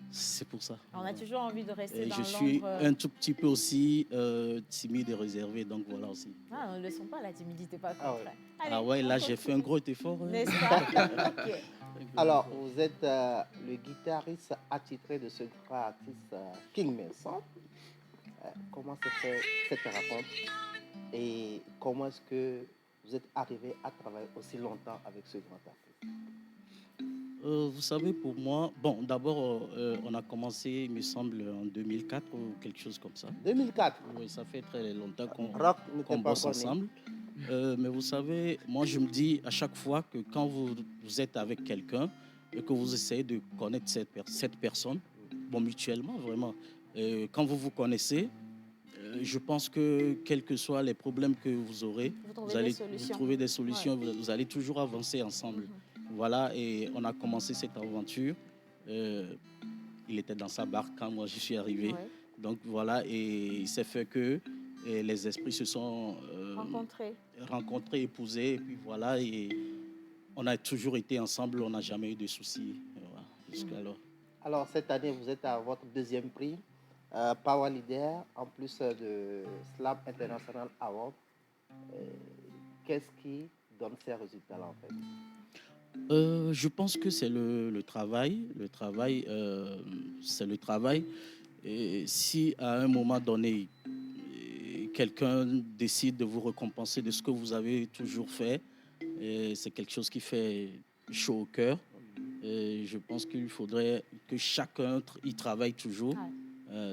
C'est pour ça. On a toujours envie de rester dans l'ombre. Je suis un tout petit peu aussi timide et réservé, donc voilà aussi. Ah, on ne le sent pas, la timidité, pas contre. Ah ouais, là j'ai fait un gros effort. N'est-ce pas? Okay. Alors, vous êtes le guitariste attitré de ce grand artiste King Nelson. Comment se fait cette rencontre et comment est-ce que vous êtes arrivé à travailler aussi longtemps avec ce grand artiste? Vous savez, pour moi, bon, d'abord, on a commencé, il me semble, en 2004 ou quelque chose comme ça. 2004? Oui, ça fait très longtemps qu'on bosse ensemble. Mais vous savez, moi, je me dis à chaque fois que quand vous êtes avec quelqu'un et que vous essayez de connaître cette personne, bon, mutuellement, vraiment, quand vous vous connaissez, je pense que quels que soient les problèmes que vous aurez, vous allez trouver des solutions, ouais. Vous allez toujours avancer ensemble. Voilà, et on a commencé cette aventure. Il était dans sa barque quand moi je suis arrivé. Ouais. Donc voilà, et il s'est fait que les esprits se sont rencontrés, épousés, et puis voilà, et on a toujours été ensemble, on n'a jamais eu de soucis. Voilà, jusqu'alors. Alors cette année, vous êtes à votre 2e prix, Power Leader, en plus de Slam International Award. Qu'est-ce qui donne ces résultats-là en fait? Je pense que c'est le travail. Le travail, c'est le travail. Et si à un moment donné, quelqu'un décide de vous récompenser de ce que vous avez toujours fait, c'est quelque chose qui fait chaud au cœur. Et je pense qu'il faudrait que chacun y travaille toujours.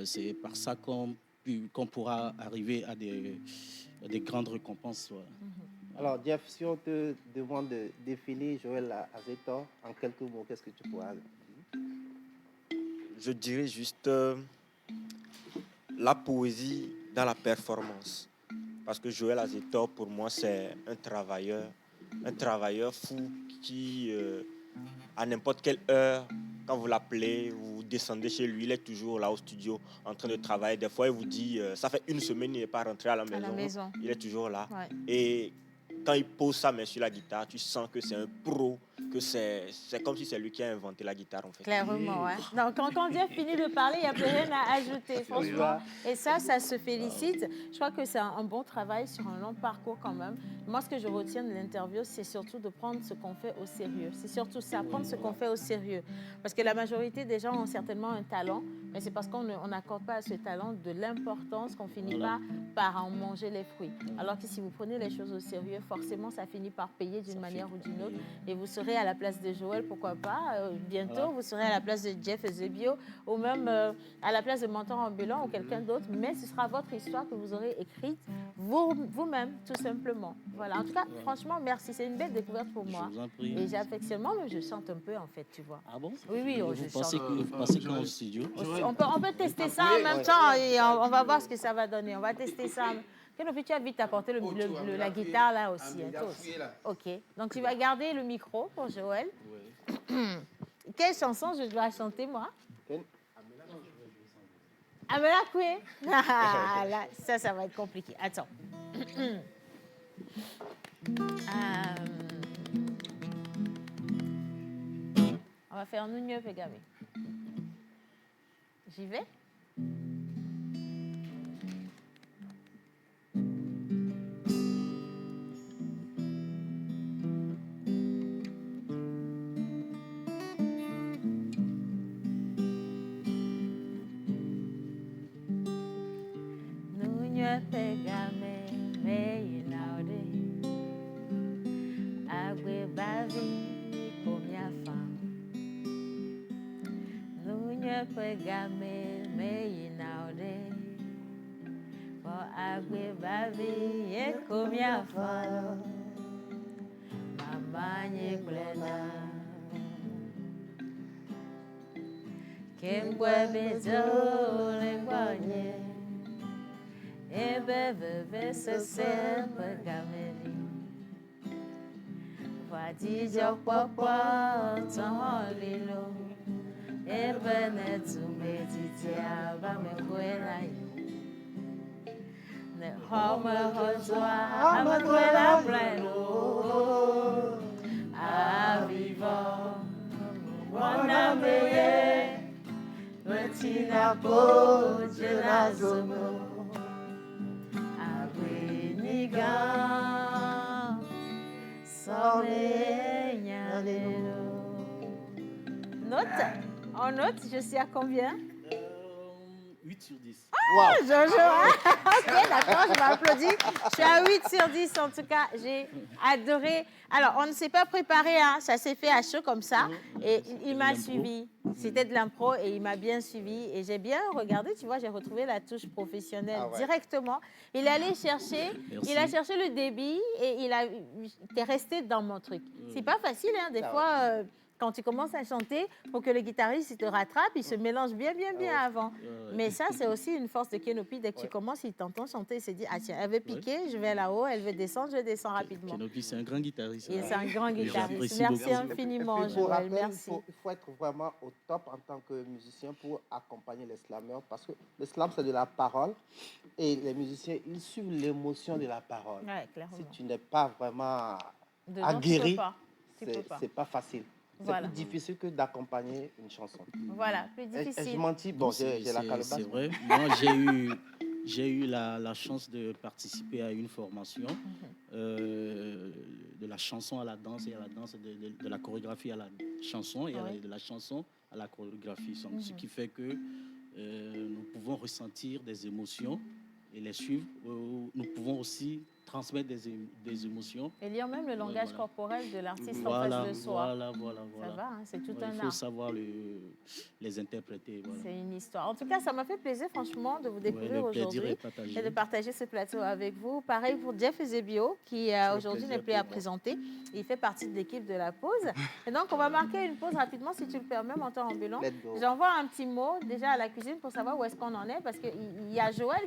C'est par ça qu'on pourra arriver à des grandes récompenses. Ouais. Alors, Jeff, si on te demande de définir Joël Azetor en quelques mots, qu'est-ce que tu pourras dire? Je dirais juste la poésie dans la performance. Parce que Joël Azetor, pour moi, c'est un travailleur fou qui, à n'importe quelle heure, quand vous l'appelez, vous descendez chez lui, il est toujours là au studio en train de travailler. Des fois, il vous dit, ça fait une semaine, il n'est pas rentré à la maison. Il est toujours là. Ouais. Et quand il pose sa main sur la guitare, tu sens que c'est un pro, que c'est comme si c'est lui qui a inventé la guitare en fait. Clairement, ouais. Donc, quand Jeff finit de parler, il n'y a plus rien à ajouter, franchement. Et ça se félicite. Je crois que c'est un bon travail sur un long parcours quand même. Moi, ce que je retiens de l'interview, c'est surtout de prendre ce qu'on fait au sérieux. C'est surtout ça, prendre ce qu'on fait au sérieux. Parce que la majorité des gens ont certainement un talent, mais c'est parce qu'on n'accorde pas à ce talent de l'importance qu'on finit pas par en manger les fruits. Alors que si vous prenez les choses au sérieux, forcément, ça finit par payer d'une manière ou d'une autre et vous serez serez à la place de Joël, pourquoi pas. Bientôt, vous serez à la place de Jeff Eusebio ou même à la place de Mentor Ambulant ou quelqu'un d'autre. Mais ce sera votre histoire que vous aurez écrite vous-même, tout simplement. Voilà. En tout cas, franchement, merci. C'est une belle découverte pour moi. Je vous en prie. Et j'affectionne. Moi-même, je chante un peu, en fait, tu vois. Ah bon? Oui, je chante. Vous passez quand au studio? On peut tester ça en même temps et on va voir ce que ça va donner. On va tester ça. Tu as vite apporté la guitare là aussi. Toi aussi. OK. Donc, tu vas garder le micro pour Joël. Oui. Quelle chanson je dois chanter, moi? Amela Koué. Là, ça va être compliqué. Attends. On va faire Nunio Pegame. J'y vais? Nunio Pegame, me inaude. Agwe bavi, comia fam. Nunio Pegame, me inaude. For agwe bavi, comia fam. Mamanye glena. Kembwe bezo lengwanye. Ebe se sempre gameli. Vadi jo papa ton lilo. Ebe ne tu meditia ba me kwela yi. Ne home hojwa ama kwela breno. A vivo wana meye. Betina po jelazomo. Note? En note, je suis à combien? 8 sur 10. Ah, wow. Jojo! Ok, d'accord, je m'applaudis. Je suis à 8 sur 10, en tout cas. J'ai adoré. Alors, on ne s'est pas préparé, hein. Ça s'est fait à chaud comme ça. Et il m'a suivi. C'était de l'impro et il m'a bien suivi. Et j'ai bien regardé, tu vois, j'ai retrouvé la touche professionnelle directement. Il est allé chercher, il a cherché le débit et il est resté dans mon truc. C'est pas facile, hein, des fois... quand tu commences à chanter, pour que le guitariste il te rattrape, il se mélange bien avant. Mais ça, c'est aussi une force de Kenopi. Dès que tu commences, il t'entend chanter, il se dit, ah tiens, elle veut piquer, je vais là-haut, elle veut descendre, je descends rapidement. Kenopi, c'est un grand guitariste. Et c'est un grand guitariste. Merci infiniment, Joël. Merci. Il faut être vraiment au top en tant que musicien pour accompagner les slammeurs, parce que le slam, c'est de la parole. Et les musiciens, ils suivent l'émotion de la parole. Ouais, clairement. Si tu n'es pas vraiment aguerri, c'est pas facile. C'est plus difficile que d'accompagner une chanson. Voilà, plus difficile. Je mentis, bon, j'ai la calebasse. C'est vrai. Moi, j'ai eu la chance de participer à une formation de la chanson à la danse et à la danse, de la chorégraphie à la chanson et de la chanson à la chorégraphie. Ce qui fait que nous pouvons ressentir des émotions et les suivre. Nous pouvons aussi transmettre des émotions. Et lire même le langage corporel de l'artiste en face de soi. Voilà. Ça va, hein, c'est tout un art. Il faut savoir les interpréter. Voilà. C'est une histoire. En tout cas, ça m'a fait plaisir, franchement, de vous découvrir aujourd'hui et de partager ce plateau avec vous. Pareil pour Jeff Eusebio, qui aujourd'hui n'est plus à présenter. Il fait partie de l'équipe de la pause. Et donc, on va marquer une pause rapidement, si tu le permets, Mentor Ambulant. J'envoie un petit mot déjà à la cuisine pour savoir où est-ce qu'on en est, parce qu'il y a Joël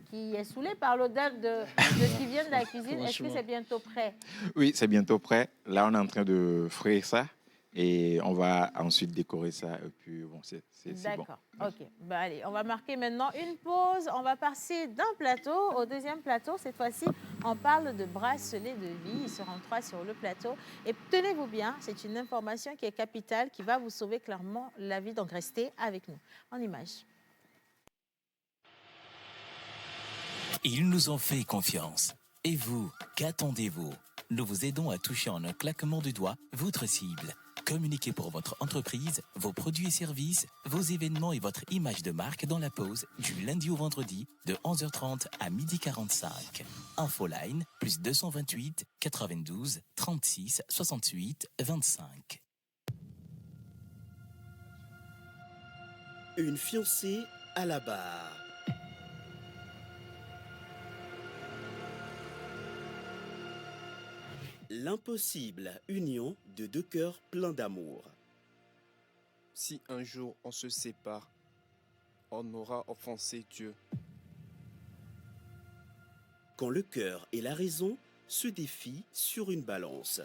qui est saoulé par l'odeur de ce qui vient de la cuisine. Est-ce que c'est bientôt prêt? Oui, c'est bientôt prêt. Là, on est en train de frire ça et on va ensuite décorer ça. Et puis, bon, c'est d'accord. Bon. OK. Ben, allez, on va marquer maintenant une pause. On va passer d'un plateau au deuxième plateau. Cette fois-ci, on parle de bracelet de vie. Ils seront 3 sur le plateau. Et tenez-vous bien, c'est une information qui est capitale, qui va vous sauver clairement la vie. Donc, restez avec nous. En image. Ils nous ont fait confiance. Et vous, qu'attendez-vous? Nous vous aidons à toucher en un claquement de doigts votre cible. Communiquez pour votre entreprise, vos produits et services, vos événements et votre image de marque dans la pause du lundi au vendredi de 11h30 à 12h45. Infoline plus 228 92 36 68 25. Une fiancée à la barre. L'impossible union de deux cœurs pleins d'amour. Si un jour on se sépare, on aura offensé Dieu. Quand le cœur et la raison se défient sur une balance.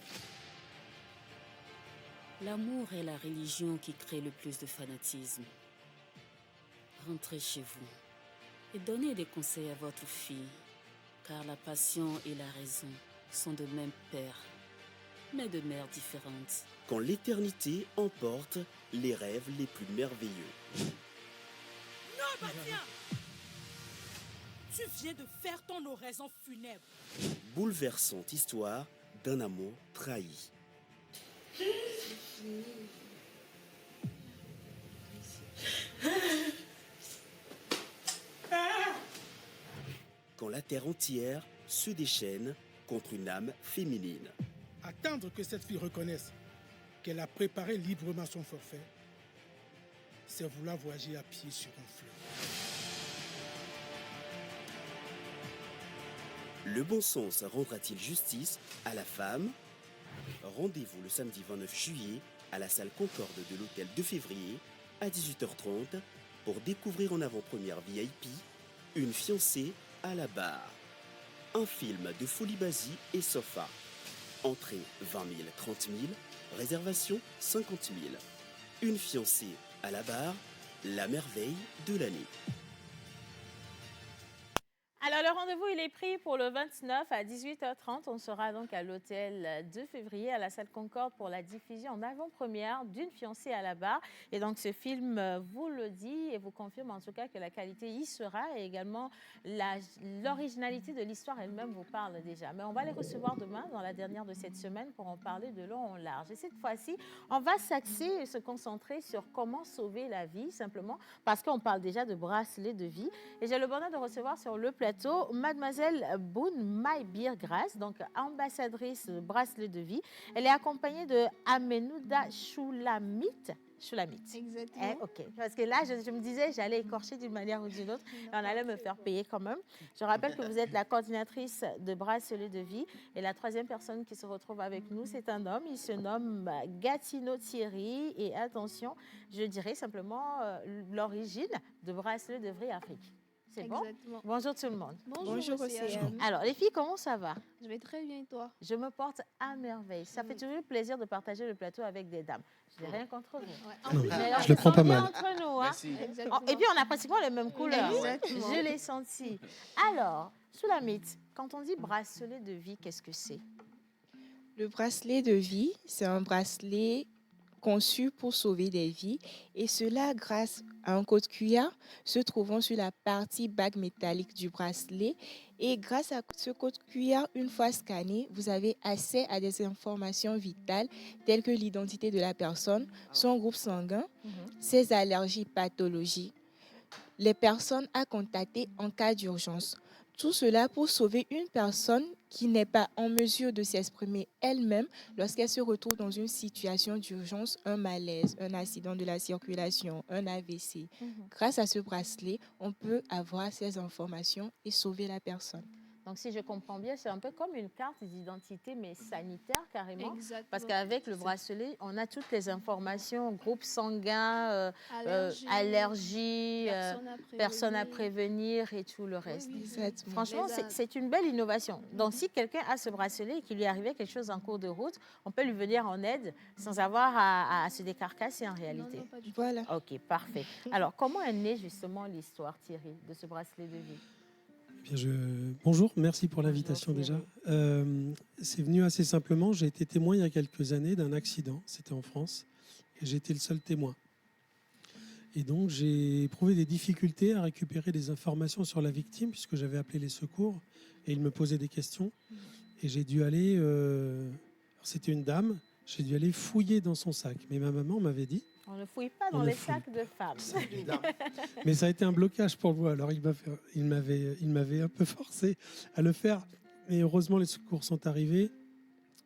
L'amour est la religion qui crée le plus de fanatisme. Rentrez chez vous et donnez des conseils à votre fille, car la passion et la raison sont de même père, mais de mères différentes. Quand l'éternité emporte les rêves les plus merveilleux. Non, Bastien! Tu viens de faire ton oraison funèbre. Bouleversante histoire d'un amour trahi. Quand la terre entière se déchaîne contre une âme féminine. Attendre que cette fille reconnaisse qu'elle a préparé librement son forfait, c'est vouloir voyager à pied sur un fleuve. Le bon sens rendra-t-il justice à la femme? Rendez-vous le samedi 29 juillet à la salle Concorde de l'hôtel 2 février à 18h30 pour découvrir en avant-première VIP Une fiancée à la barre. Un film de Folie Basie et Sofa. Entrée 20 000, 30 000. Réservation 50 000. Une fiancée à la barre, la merveille de l'année. Alors, le rendez-vous, il est pris pour le 29 à 18h30. On sera donc à l'hôtel 2 février à la salle Concorde pour la diffusion en avant-première d'Une fiancée à la barre. Et donc, ce film vous le dit et vous confirme en tout cas que la qualité y sera et également l'originalité de l'histoire elle-même vous parle déjà. Mais on va les recevoir demain dans la dernière de cette semaine pour en parler de long en large. Et cette fois-ci, on va s'axer et se concentrer sur comment sauver la vie, simplement parce qu'on parle déjà de bracelet de vie. Et j'ai le bonheur de recevoir sur le plateau Mademoiselle Boun Maïbir Grace, donc ambassadrice de bracelet de vie. Elle est accompagnée de Amenouda Choulamit. Exactement. OK. Parce que là, je me disais, j'allais écorcher d'une manière ou d'une autre et on allait me faire payer quand même. Je rappelle que vous êtes la coordinatrice de bracelet de vie et la troisième personne qui se retrouve avec nous, c'est un homme. Il se nomme Gatineau Thierry et attention, je dirais simplement l'origine de bracelet de vie Afrique. C'est bon? Bonjour tout le monde. Bonjour Océane. Alors, les filles, comment ça va? Je vais très bien et toi? Je me porte à merveille. Ça fait toujours plaisir de partager le plateau avec des dames. Je n'ai rien contre vous. Je le prends pas mal. Entre nous, hein? Et puis, on a pratiquement les mêmes couleurs. Exactement. Je l'ai senti. Alors, Choulamit, quand on dit bracelet de vie, qu'est-ce que c'est? Le bracelet de vie, c'est un bracelet conçu pour sauver des vies et cela grâce à un code QR se trouvant sur la partie bague métallique du bracelet. Et grâce à ce code QR, une fois scanné, vous avez accès à des informations vitales telles que l'identité de la personne, son groupe sanguin, ses allergies, pathologies, les personnes à contacter en cas d'urgence. Tout cela pour sauver une personne qui n'est pas en mesure de s'exprimer elle-même lorsqu'elle se retrouve dans une situation d'urgence, un malaise, un accident de la circulation, un AVC. Grâce à ce bracelet, on peut avoir ces informations et sauver la personne. Donc, si je comprends bien, c'est un peu comme une carte d'identité, mais sanitaire carrément. Exactement. Parce qu'avec le bracelet, on a toutes les informations, groupe sanguin, allergies, personnes à prévenir et tout le reste. Franchement, c'est une belle innovation. Donc, si quelqu'un a ce bracelet et qu'il lui arrivait quelque chose en cours de route, on peut lui venir en aide sans avoir à se décarcasser en réalité. Non, voilà. OK, parfait. Alors, comment est née justement l'histoire, Thierry, de ce bracelet de vie? Bonjour, merci pour l'invitation déjà. C'est venu assez simplement. J'ai été témoin il y a quelques années d'un accident. C'était en France et j'étais le seul témoin. Et donc j'ai éprouvé des difficultés à récupérer des informations sur la victime puisque j'avais appelé les secours et ils me posaient des questions. Et j'ai dû aller... C'était une dame. j'ai dû aller fouiller dans son sac. Mais ma maman m'avait dit... On ne fouille pas dans les sacs de femmes. Mais ça a été un blocage pour moi. Alors il m'avait un peu forcé à le faire. Et heureusement, les secours sont arrivés.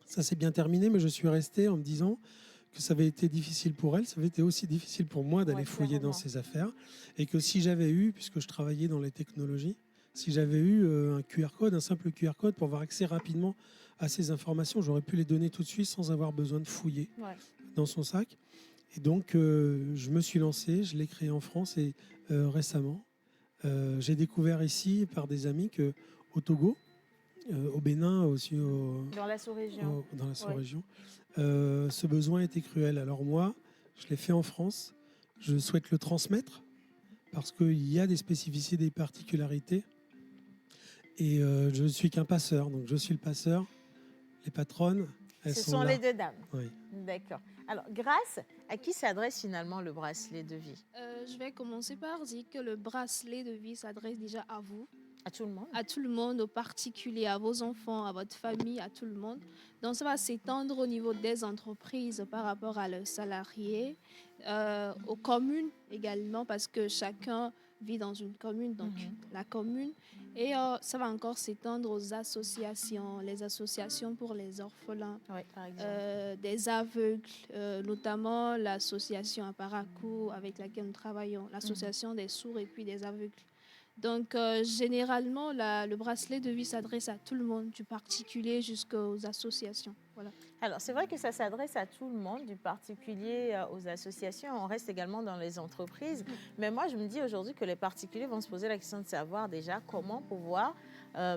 Ça s'est bien terminé, mais je suis resté en me disant que ça avait été difficile pour elle. Ça avait été aussi difficile pour moi d'aller fouiller dans ses affaires. Et que si j'avais eu, puisque je travaillais dans les technologies, si j'avais eu un QR code, un simple QR code pour avoir accès rapidement à ces informations, j'aurais pu les donner tout de suite sans avoir besoin de fouiller dans son sac. Et donc, je me suis lancé, je l'ai créé en France et récemment, j'ai découvert ici par des amis qu'au Togo, au Bénin, aussi dans la sous-région, ce besoin était cruel. Alors moi, je l'ai fait en France, je souhaite le transmettre parce qu'il y a des spécificités, des particularités. Et je ne suis qu'un passeur, donc je suis le passeur. Les patronnes, elles sont là. Ce sont les deux dames. Oui. D'accord. Alors, Grâce, à qui s'adresse finalement le bracelet de vie? Je vais commencer par dire que le bracelet de vie s'adresse déjà à vous. À tout le monde? À tout le monde, aux particuliers, à vos enfants, à votre famille, à tout le monde. Donc, ça va s'étendre au niveau des entreprises par rapport à leurs salariés, aux communes également, parce que chacun vit dans une commune, donc la commune. Et ça va encore s'étendre aux associations, les associations pour les orphelins, par exemple. des aveugles, notamment l'association à Parakou avec laquelle nous travaillons, l'association des sourds et puis des aveugles. Donc, généralement, le bracelet de vie s'adresse à tout le monde, du particulier jusqu'aux associations. Voilà. Alors, c'est vrai que ça s'adresse à tout le monde, du particulier aux associations. On reste également dans les entreprises. Mais moi, je me dis aujourd'hui que les particuliers vont se poser la question de savoir déjà comment pouvoir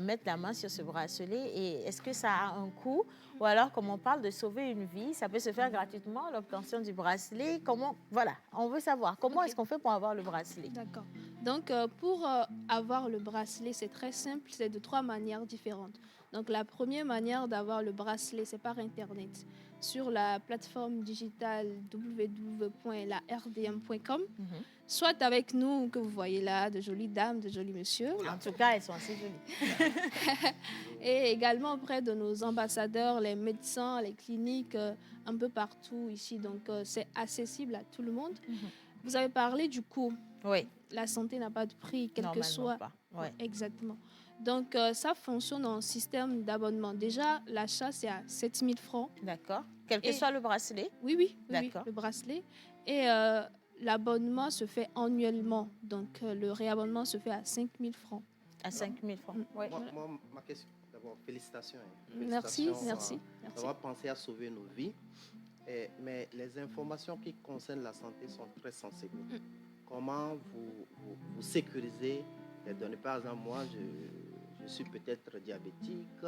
mettre la main sur ce bracelet. Et est-ce que ça a un coût? Ou alors, comme on parle de sauver une vie, ça peut se faire gratuitement, l'obtention du bracelet. Comment? Voilà, on veut savoir comment est-ce qu'on fait pour avoir le bracelet. D'accord. Donc, pour avoir le bracelet, c'est très simple, c'est de 3 manières différentes. Donc, la première manière d'avoir le bracelet, c'est par Internet. Sur la plateforme digitale www.lardm.com, soit avec nous, que vous voyez là, de jolies dames, de jolis messieurs. En tout cas, elles sont assez jolies. Et également auprès de nos ambassadeurs, les médecins, les cliniques, un peu partout ici. Donc, c'est accessible à tout le monde. Vous avez parlé du coût. Oui. La santé n'a pas de prix, quel que soit. Pas. Ouais. Exactement. Donc, ça fonctionne en système d'abonnement. Déjà, l'achat, c'est à 7 000 francs. D'accord. Quel que soit le bracelet? Oui, d'accord. Le bracelet. Et l'abonnement se fait annuellement. Donc, le réabonnement se fait à 5 000 francs. À 5 000 francs. Moi, ma question, d'abord, félicitations. Merci. D'avoir pensé à sauver nos vies. Mais les informations qui concernent la santé sont très sensibles. Comment vous sécurisez les données? Par exemple, moi, je suis peut-être diabétique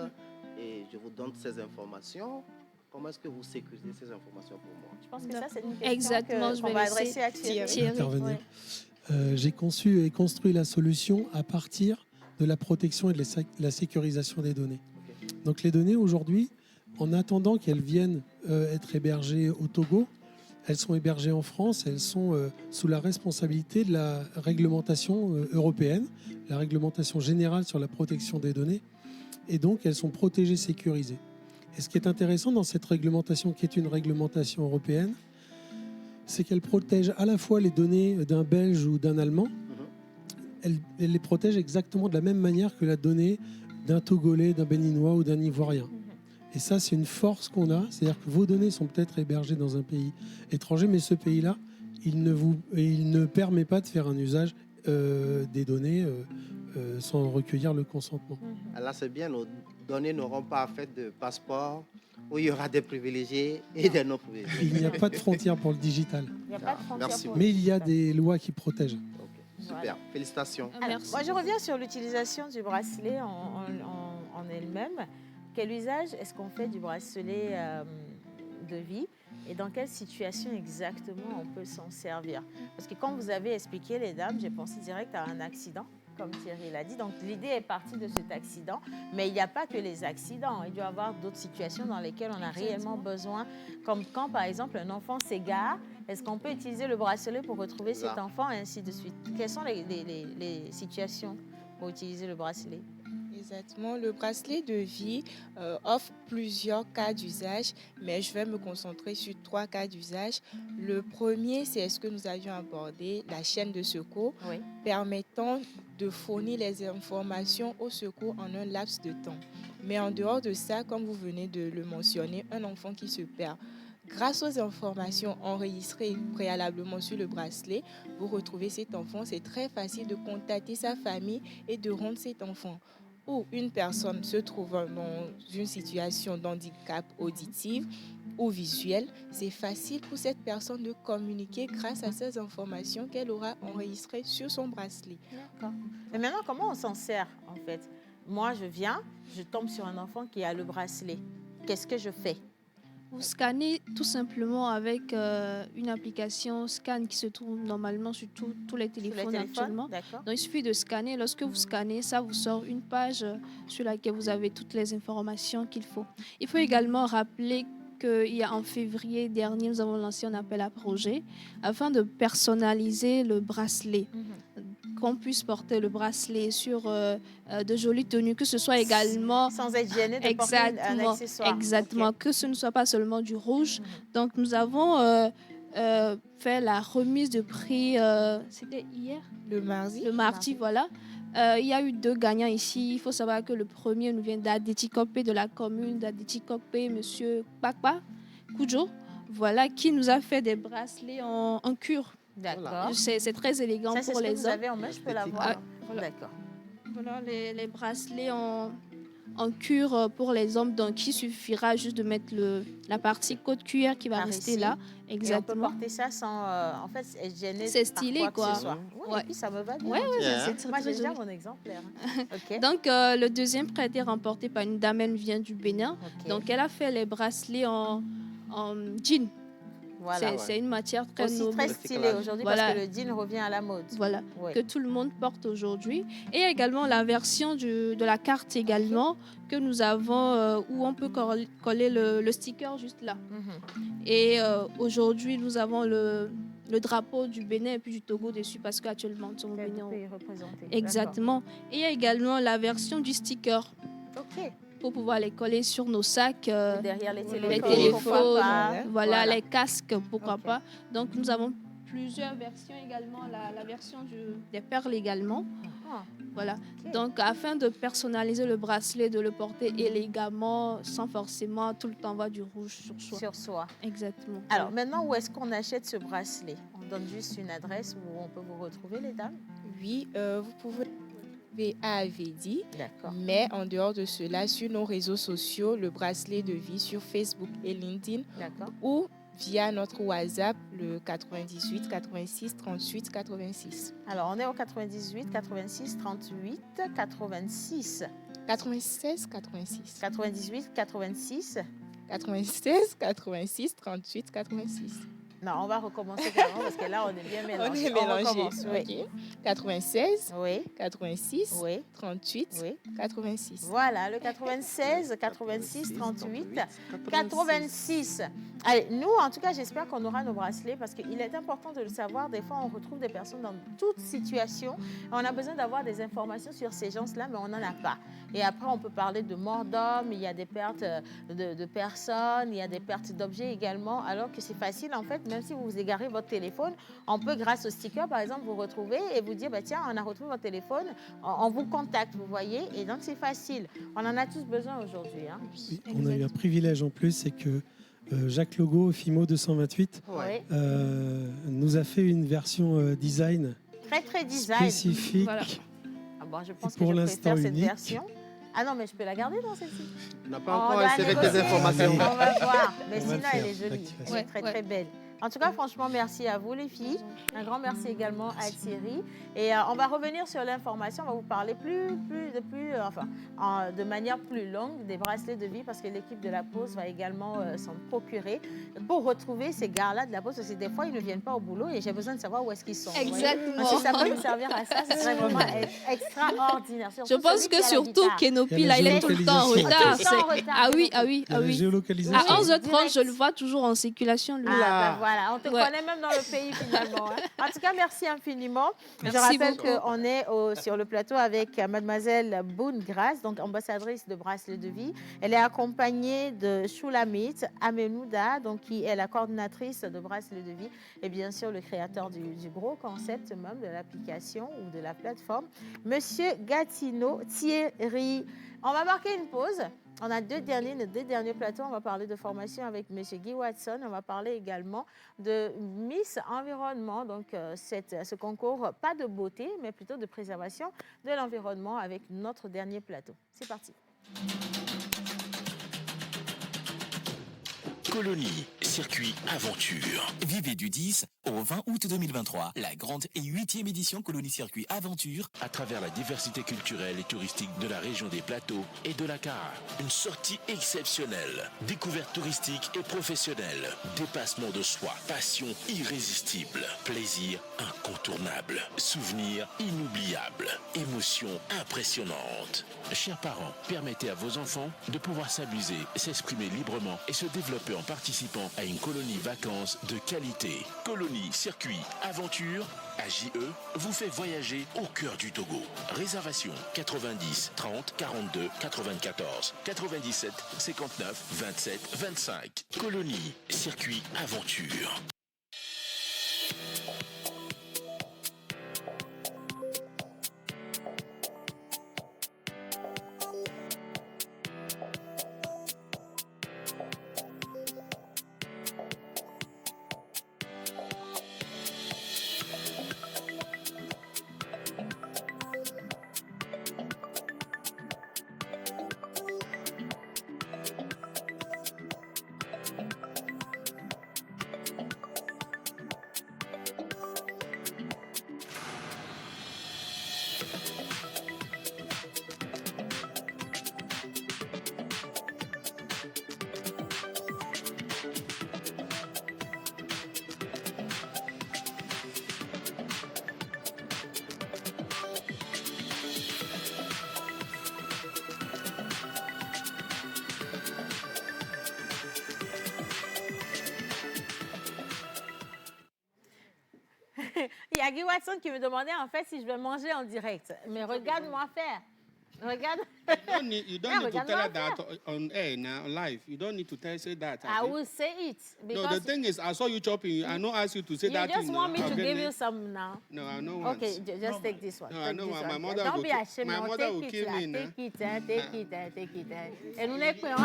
et je vous donne ces informations. Comment est-ce que vous sécurisez ces informations pour moi? Je pense que ça, c'est une question exactement, qu'on va adresser à Thierry. J'ai conçu et construit la solution à partir de la protection et de la sécurisation des données. Donc les données aujourd'hui, en attendant qu'elles viennent être hébergées au Togo, elles sont hébergées en France, elles sont sous la responsabilité de la réglementation européenne, la réglementation générale sur la protection des données, et donc elles sont protégées, sécurisées. Et ce qui est intéressant dans cette réglementation, qui est une réglementation européenne, c'est qu'elle protège à la fois les données d'un Belge ou d'un Allemand, elle les protège exactement de la même manière que la donnée d'un Togolais, d'un Béninois ou d'un Ivoirien. Et ça, c'est une force qu'on a. C'est-à-dire que vos données sont peut-être hébergées dans un pays étranger, mais ce pays-là, il ne permet pas de faire un usage des données sans recueillir le consentement. Là, c'est bien. Nos données n'auront pas fait de passeport où il y aura des privilégiés et des non-privilégiés. Il n'y a pas de frontière pour le digital. Il n'y a pas de frontière merci. Mais il y a des lois qui protègent. Super, Voilà. félicitations. Alors, moi, je reviens sur l'utilisation du bracelet en elle-même. Quel usage est-ce qu'on fait du bracelet de vie et dans quelle situation exactement on peut s'en servir? Parce que quand vous avez expliqué, les dames, j'ai pensé direct à un accident, comme Thierry l'a dit. Donc l'idée est partie de cet accident, mais il n'y a pas que les accidents. Il doit y avoir d'autres situations dans lesquelles on a réellement besoin, comme quand, par exemple, un enfant s'égare. Est-ce qu'on peut utiliser le bracelet pour retrouver cet enfant et ainsi de suite? Quelles sont les situations pour utiliser le bracelet? Exactement. Le bracelet de vie offre plusieurs cas d'usage, mais je vais me concentrer sur 3 cas d'usage. Le premier, c'est ce que nous avions abordé, la chaîne de secours, permettant de fournir les informations au secours en un laps de temps. Mais en dehors de ça, comme vous venez de le mentionner, un enfant qui se perd. Grâce aux informations enregistrées préalablement sur le bracelet, vous retrouvez cet enfant. C'est très facile de contacter sa famille et de rendre cet enfant. Ou une personne se trouvant dans une situation d'handicap auditif ou visuel, c'est facile pour cette personne de communiquer grâce à ces informations qu'elle aura enregistrées sur son bracelet. D'accord. Et maintenant, comment on s'en sert en fait? Moi, je viens, je tombe sur un enfant qui a le bracelet. Qu'est-ce que je fais? Vous scannez tout simplement avec une application Scan qui se trouve normalement sur tous les téléphones actuellement. Donc, il suffit de scanner. Lorsque vous scannez, ça vous sort une page sur laquelle vous avez toutes les informations qu'il faut. Il faut également rappeler qu'en février dernier, nous avons lancé un appel à projet afin de personnaliser le bracelet. Qu'on puisse porter le bracelet sur de jolies tenues, que ce soit également... Sans être gêné de porter un accessoire. Exactement, que ce ne soit pas seulement du rouge. Donc, nous avons fait la remise de prix, c'était hier? Le mardi. Le mardi, voilà. Il y a eu 2 gagnants ici. Il faut savoir que le premier nous vient d'Adétikopé, de la commune d'Adétikopé, M. Bakba Koujo, voilà, qui nous a fait des bracelets en cuir. D'accord. C'est très élégant ça, pour les hommes. Vous avez en main, je peux l'avoir. Voilà. D'accord. Voilà les bracelets en cuir pour les hommes. Donc, il suffira juste de mettre la partie côte cuir qui va rester là. Et Exactement. on peut porter ça sans en fait être gêné. C'est stylé, quoi. Ouais. Et puis ça me va bien. Ouais, moi, j'ai déjà mon exemplaire. Okay. Donc, le deuxième prêt a été remporté par une dame, elle vient du Bénin. Okay. Donc, elle a fait les bracelets en jean. Voilà. C'est une matière très aussi noble. Très stylée aujourd'hui parce que le jean revient à la mode. Voilà, que tout le monde porte aujourd'hui. Et également la version de la carte également que nous avons où on peut coller le sticker juste là. Et aujourd'hui, nous avons le drapeau du Bénin et puis du Togo dessus parce qu'actuellement, nous sommes au Bénin. Exactement. Et il y a également la version du sticker. OK. Pour pouvoir les coller sur nos sacs, derrière les téléphones, voilà, les casques, pourquoi pas. Donc, nous avons plusieurs versions également, la version des perles également. Voilà. Okay. Donc, afin de personnaliser le bracelet, de le porter élégamment, sans forcément tout le temps avoir du rouge sur soi. Exactement. Alors, maintenant, où est-ce qu'on achète ce bracelet? On donne juste une adresse où on peut vous retrouver, les dames? Oui, vous pouvez... à Avedi, mais en dehors de cela, sur nos réseaux sociaux, le bracelet de vie sur Facebook et LinkedIn, ou via notre WhatsApp, le 98 86 38 86. Alors, on est au 98 86 38 86. 96 86. 98 86. 96 86 38 86. Non, on va recommencer carrément parce que là, on est bien mélangés. On recommence, oui. 96, 86, 38, 86. Voilà, le 96, 86, 38, 86. Allez, nous, en tout cas, j'espère qu'on aura nos bracelets parce qu'il est important de le savoir. Des fois, on retrouve des personnes dans toute situation. On a besoin d'avoir des informations sur ces gens-là, mais on n'en a pas. Et après, on peut parler de mort d'hommes, il y a des pertes de personnes, il y a des pertes d'objets également, alors que c'est facile, en fait, même si vous égarez votre téléphone, on peut, grâce au sticker, par exemple, vous retrouver et vous dire, bah, tiens, on a retrouvé votre téléphone, on vous contacte, vous voyez, et donc c'est facile. On en a tous besoin aujourd'hui. Hein. Oui, on a eu un privilège en plus, c'est que Jacques Logo, FIMO 228, nous a fait une version design très design spécifique. Voilà. Ah bon, je pense pour que je l'instant préfère cette unique. version. Ah non, mais je peux la garder dans celle-ci. On n'a pas encore inséré tes informations. On va voir. Mais sinon, elle est jolie. Elle est très belle. En tout cas, franchement, merci à vous, les filles. Un grand merci également à Thierry. Et on va revenir sur l'information. On va vous parler de manière plus longue des bracelets de vie parce que l'équipe de la pause va également s'en procurer pour retrouver ces gars-là de la pause. Parce que des fois, ils ne viennent pas au boulot et j'ai besoin de savoir où est-ce qu'ils sont. Exactement. Si ça peut nous servir à ça, ce serait vraiment extraordinaire. Je pense que surtout Kenopi, là, il est tout le temps en retard. Ah oui. La géolocalisation. À 11h30, je le vois toujours en circulation. Lui. Voilà. Voilà, on te connaît même dans le pays finalement. Hein. En tout cas, merci infiniment. Merci Je rappelle beaucoup. qu'on est sur le plateau avec mademoiselle Boone Grace, donc ambassadrice de Bracelet de Vie. Elle est accompagnée de Shulamit Amenouda, donc qui est la coordinatrice de Bracelet de Vie et bien sûr le créateur du gros concept même de l'application ou de la plateforme, Monsieur Gatineau Thierry. On va marquer une pause. On a nos deux derniers plateaux. On va parler de formation avec M. Guy Watson. On va parler également de Miss Environnement, donc ce concours, pas de beauté, mais plutôt de préservation de l'environnement avec notre dernier plateau. C'est parti. Colonie, circuit, aventure. Vivez du 10 au 20 août 2023 la grande et 8e édition Colonie Circuit Aventure à travers la diversité culturelle et touristique de la région des Plateaux et de la Cara. Une sortie exceptionnelle, découverte touristique et professionnelle, dépassement de soi, passion irrésistible, plaisir incontournable, souvenirs inoubliables, émotions impressionnantes. Chers parents, permettez à vos enfants de pouvoir s'amuser, s'exprimer librement et se développer en participant à une colonie vacances de qualité. Colonie, circuit, aventure, AJE vous fait voyager au cœur du Togo. Réservation 90 30 42 94 97 59 27 25. Colonie, circuit, aventure. Il y a Guy Watson qui me demandait en fait si je vais manger en direct. Mais regarde-moi faire. Regarde. You don't need to tell her that on air now, live. You don't need to say that. I will say it. No, the thing is, I saw you chopping. I don't ask you to say that. You just want me to give you some now? No, I don't want. Okay, just take this one. No, I know my mother Don't will be ashamed. My mother will kill me now. Take it. And nous n'écoutons.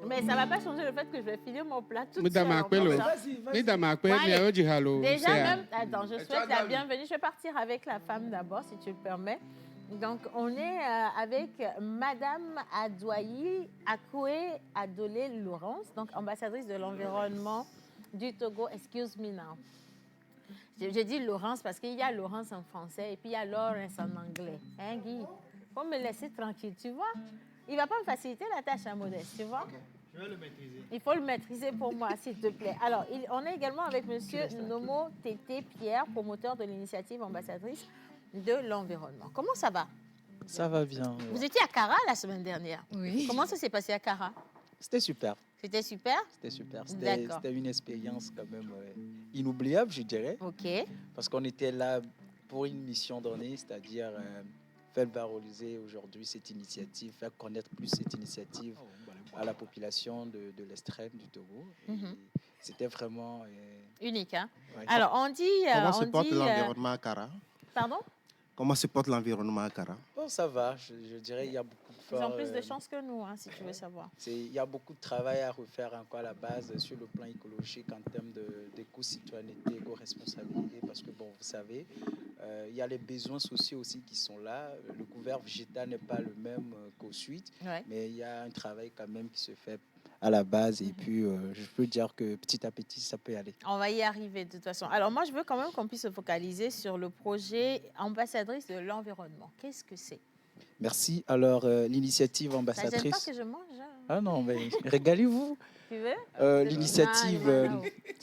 Mais ça ne va pas changer le fait que je vais filer mon plat tout seul. Déjà même, attends, je souhaite la bienvenue. Je vais partir avec la femme d'abord, si tu le permets. Donc, on est avec Madame Adoyi Akoué Adolé Laurence, donc ambassadrice de l'environnement du Togo. Excuse me now. Je dis Laurence parce qu'il y a Laurence en français et puis il y a Lawrence en anglais. Hein, Guy? Il faut me laisser tranquille, tu vois? Il ne va pas me faciliter la tâche à Modeste, tu vois? Okay. Je vais le maîtriser. Il faut le maîtriser pour moi, s'il te plaît. Alors, on est également avec M. Nomo Tété Pierre, promoteur de l'initiative ambassadrice de l'environnement. Comment ça va? Ça va bien. Vous étiez à Cara la semaine dernière. Oui. Comment ça s'est passé à Cara? C'était super. C'était super? C'était super. C'était une expérience quand même inoubliable, je dirais. OK. Parce qu'on était là pour une mission donnée, c'est-à-dire faire valoriser aujourd'hui cette initiative, faire connaître plus cette initiative à la population de l'extrême du Togo. C'était vraiment... unique, hein? Ouais. Alors, on dit... Comment se porte l'environnement à Cara? Pardon? Comment se porte l'environnement à Cara? Bon, ça va, je dirais il y a beaucoup de... Ils ont plus de chance que nous, hein, si tu veux savoir. Il y a beaucoup de travail à refaire encore à la base sur le plan écologique en termes d'éco-citoyenneté, éco-responsabilité, parce que, bon, vous savez, il y a les besoins sociaux aussi qui sont là. Le couvert végétal n'est pas le même qu'au sud, mais il y a un travail quand même qui se fait à la base et puis je peux dire que petit à petit ça peut y aller. On va y arriver de toute façon. Alors moi je veux quand même qu'on puisse se focaliser sur le projet ambassadrice de l'environnement. Qu'est-ce que c'est? Merci. Alors l'initiative ambassadrice... Ça ne gêne pas que je mange, hein? Ah non, mais régalez-vous. Tu veux L'initiative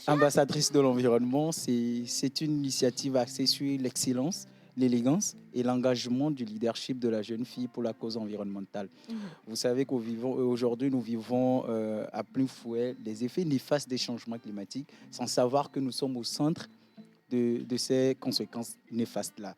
ambassadrice de l'environnement, c'est une initiative axée sur l'excellence, l'élégance et l'engagement du leadership de la jeune fille pour la cause environnementale. Vous savez qu'aujourd'hui, nous vivons à plein fouet les effets néfastes des changements climatiques sans savoir que nous sommes au centre de ces conséquences néfastes-là.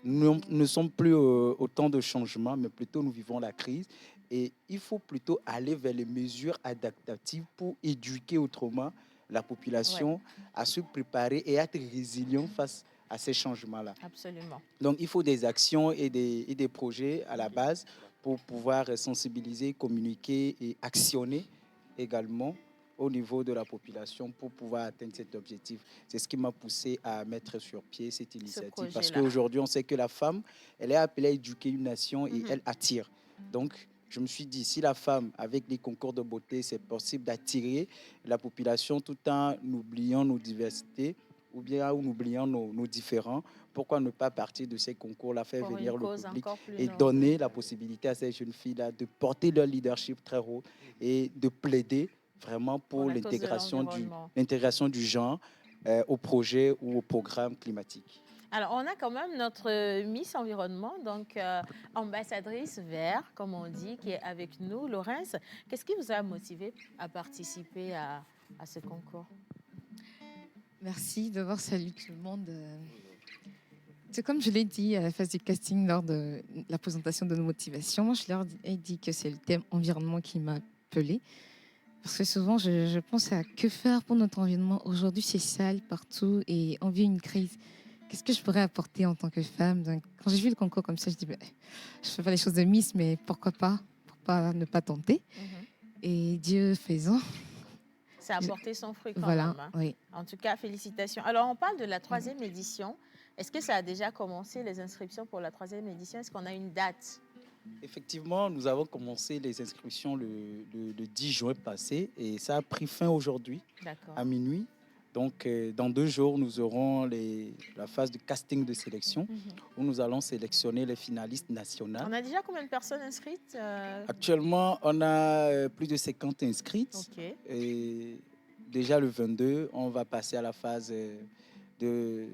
Nous ne sommes plus au temps de changement, mais plutôt nous vivons la crise. Et il faut plutôt aller vers les mesures adaptatives pour éduquer autrement la population à se préparer et à être résilient face à ces changements-là. Absolument. Donc, il faut des actions et des projets à la base pour pouvoir sensibiliser, communiquer et actionner également au niveau de la population pour pouvoir atteindre cet objectif. C'est ce qui m'a poussé à mettre sur pied cette initiative. Parce qu'aujourd'hui, on sait que la femme, elle est appelée à éduquer une nation et elle attire. Donc, je me suis dit, si la femme, avec les concours de beauté, c'est possible d'attirer la population tout en oubliant nos diversités ou bien en oubliant nos différends, pourquoi ne pas partir de ces concours-là, faire venir le public et donner la possibilité à ces jeunes filles-là de porter leur leadership très haut et de plaider vraiment pour l'intégration du genre au projet ou au programme climatique. Alors, on a quand même notre Miss Environnement, donc ambassadrice vert, comme on dit, qui est avec nous. Laurence, qu'est-ce qui vous a motivé à participer à ce concours? Merci. D'abord, salut tout le monde. C'est comme je l'ai dit à la phase du casting lors de la présentation de nos motivations. Je leur ai dit que c'est le thème environnement qui m'a appelée. Parce que souvent, je pense à que faire pour notre environnement. Aujourd'hui, c'est sale partout et on vit une crise. Qu'est-ce que je pourrais apporter en tant que femme? Donc, quand j'ai vu le concours comme ça, je dis, je ne fais pas les choses de Miss, mais pourquoi pas? Pourquoi ne pas tenter? Et Dieu faisant. Ça a apporté son fruit quand même. Hein. Oui. En tout cas, félicitations. Alors, on parle de la 3e édition. Est-ce que ça a déjà commencé, les inscriptions pour la 3e édition? Est-ce qu'on a une date? Effectivement, nous avons commencé les inscriptions le 10 juin passé et ça a pris fin aujourd'hui à minuit. Donc, dans 2 jours, nous aurons la phase de casting de sélection où nous allons sélectionner les finalistes nationales. On a déjà combien de personnes inscrites Actuellement, on a plus de 50 inscrites. Okay. Et déjà le 22, on va passer à la phase de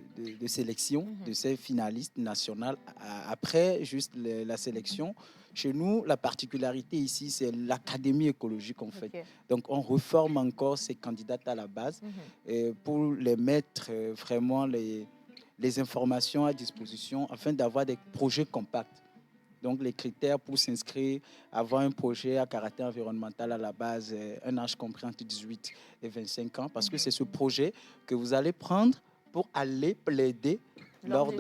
sélection de ces finalistes nationales. Après, juste la sélection. Chez nous, la particularité ici, c'est l'académie écologique en fait. Okay. Donc, on reforme encore ces candidates à la base pour les mettre vraiment les informations à disposition afin d'avoir des projets compacts. Donc, les critères pour s'inscrire, avoir un projet à caractère environnemental à la base, un âge compris entre 18 et 25 ans, parce que c'est ce projet que vous allez prendre pour aller plaider lors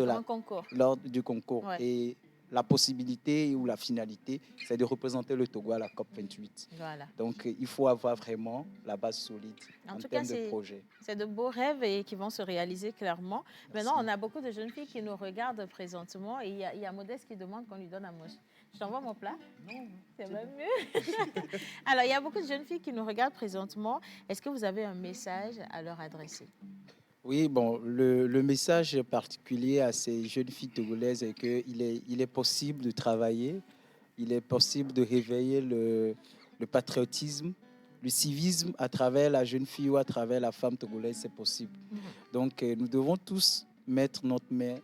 du concours. Ouais. Et la possibilité ou la finalité, c'est de représenter le Togo à la COP28. Voilà. Donc, il faut avoir vraiment la base solide en termes de projet. C'est de beaux rêves et qui vont se réaliser clairement. Merci. Maintenant, on a beaucoup de jeunes filles qui nous regardent présentement et il y a Modeste qui demande qu'on lui donne à manger. Je t'envoie mon plat? Non. C'est même mieux. Alors, il y a beaucoup de jeunes filles qui nous regardent présentement. Est-ce que vous avez un message à leur adresser? Oui, bon, le message particulier à ces jeunes filles togolaises est qu'il est possible de travailler, il est possible de réveiller le patriotisme, le civisme à travers la jeune fille ou à travers la femme togolaise, c'est possible. Donc, nous devons tous mettre notre main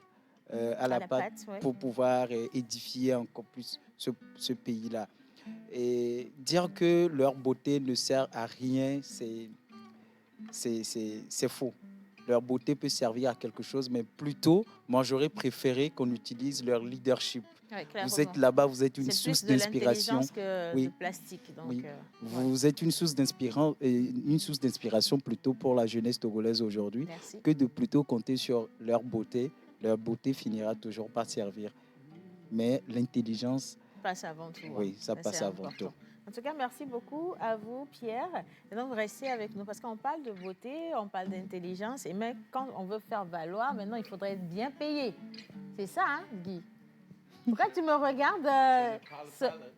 à la pâte pour pouvoir édifier encore plus ce pays-là. Et dire que leur beauté ne sert à rien, c'est faux. Leur beauté peut servir à quelque chose, mais plutôt, moi, j'aurais préféré qu'on utilise leur leadership. Vous êtes là-bas, vous êtes une source d'inspiration. C'est plus de l'intelligence que du plastique. Donc, vous êtes une source d'inspiration plutôt pour la jeunesse togolaise aujourd'hui que de plutôt compter sur leur beauté. Leur beauté finira toujours par servir. Mais l'intelligence passe avant tout. Oui, ça passe avant tout. En tout cas, merci beaucoup à vous, Pierre. Et donc, restez avec nous parce qu'on parle de beauté, on parle d'intelligence. Et même quand on veut faire valoir, maintenant, il faudrait être bien payé. C'est ça, hein, Guy? Pourquoi tu me regardes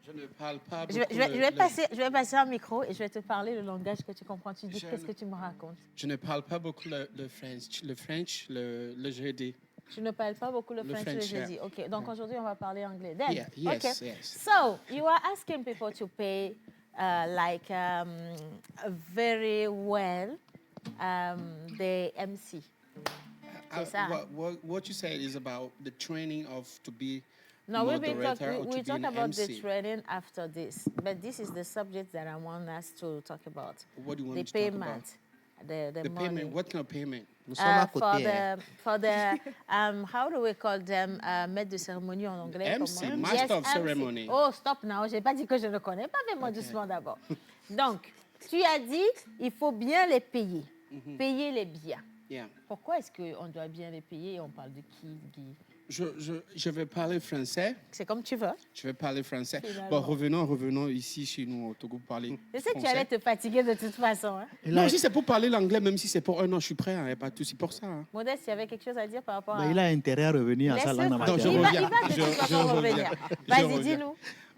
Je ne parle pas beaucoup. Je vais passer un micro et je vais te parler le langage que tu comprends. Tu dis, qu'est-ce que tu me racontes? Je ne parle pas beaucoup le French, le jeudi. Je ne parle pas beaucoup le French le jeudi. OK. Donc aujourd'hui, on va parler anglais. Then, yes. So, you are asking people to pay very well the MC. C'est ça. What you said is about the training of to be No, we talk about the training after this, but this is the subject that I want us to talk about. What do you want the me to payment, talk about? The money. Payment. What kind of payment? For the how do we call them? Maître de cérémonie en anglais. MC, Master of Ceremony. Oh, stop now. J'ai pas dit que je ne connais pas. Fais-moi doucement d'abord. Donc, tu as dit, il faut bien les payer. Payer les biens. Yeah. Pourquoi est-ce qu'on doit bien les payer et on parle de qui, Guy? Je vais parler français. C'est comme tu veux. Je vais parler français. Finalement. Bon, revenons ici chez nous au Togo pour parler Je sais que tu français. allais te fatiguer de toute façon. Hein? Non, si c'est pour parler l'anglais, même si c'est pour un an, je suis prêt. Il n'y a pas de souci pour ça. Hein. Modeste, il y avait quelque chose à dire par rapport à... Il a intérêt à revenir à sa langue Non, je maternelle. reviens. Il va de toute façon revenir. Vas-y, dis-nous.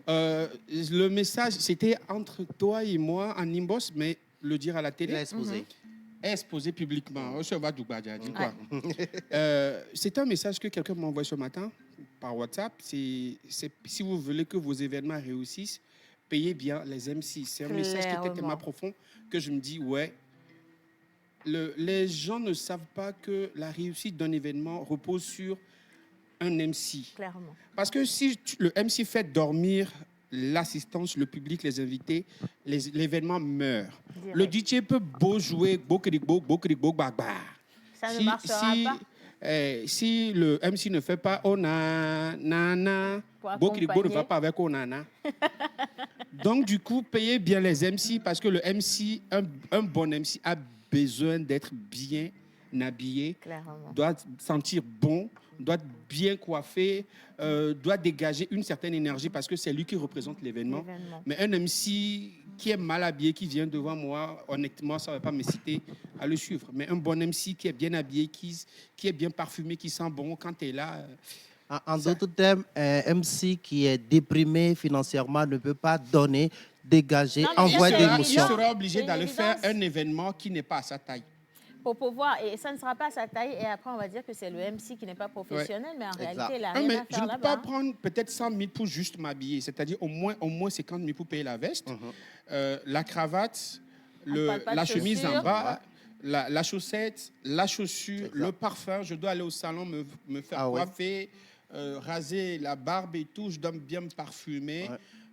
Le message, c'était entre toi et moi en Nimbos, mais le dire à la télé. Exposé. Exposé publiquement. C'est un message que quelqu'un m'a envoyé ce matin par WhatsApp. Si vous voulez que vos événements réussissent, payez bien les MC. C'est un message qui était tellement profond que je me dis, ouais, les gens ne savent pas que la réussite d'un événement repose sur un MC. Clairement. Parce que si le MC fait dormir l'assistance, le public, les invités, l'événement meurt. Direct. Le DJ peut beau jouer, beau, ça ne marchera pas. Si le MC ne fait pas oh na na na, Bokiribo ne va pas avec oh na na. Donc du coup, payez bien les MC parce que le MC, un bon MC a besoin d'être bien habillé, clairement, doit sentir bon, doit être bien coiffé, doit dégager une certaine énergie parce que c'est lui qui représente l'événement. Mais un MC qui est mal habillé, qui vient devant moi, honnêtement, ça ne va pas me citer à le suivre. Mais un bon MC qui est bien habillé, qui est bien parfumé, qui sent bon, quand tu es là... En d'autres termes, un MC qui est déprimé financièrement ne peut pas donner, dégager, envoyer des émotions. Il sera obligé d'aller faire un événement qui n'est pas à sa taille. Pour pouvoir, et ça ne sera pas à sa taille, et après on va dire que c'est le MC qui n'est pas professionnel, mais en réalité, il n'a rien à faire je ne là-bas. peux pas prendre peut-être 100 000 pour juste m'habiller, c'est-à-dire au moins 50 000 pour payer la veste, la cravate, la chemise en bas, la chaussette, la chaussure, le parfum. Je dois aller au salon me faire coiffer, raser la barbe et tout, je dois bien me parfumer.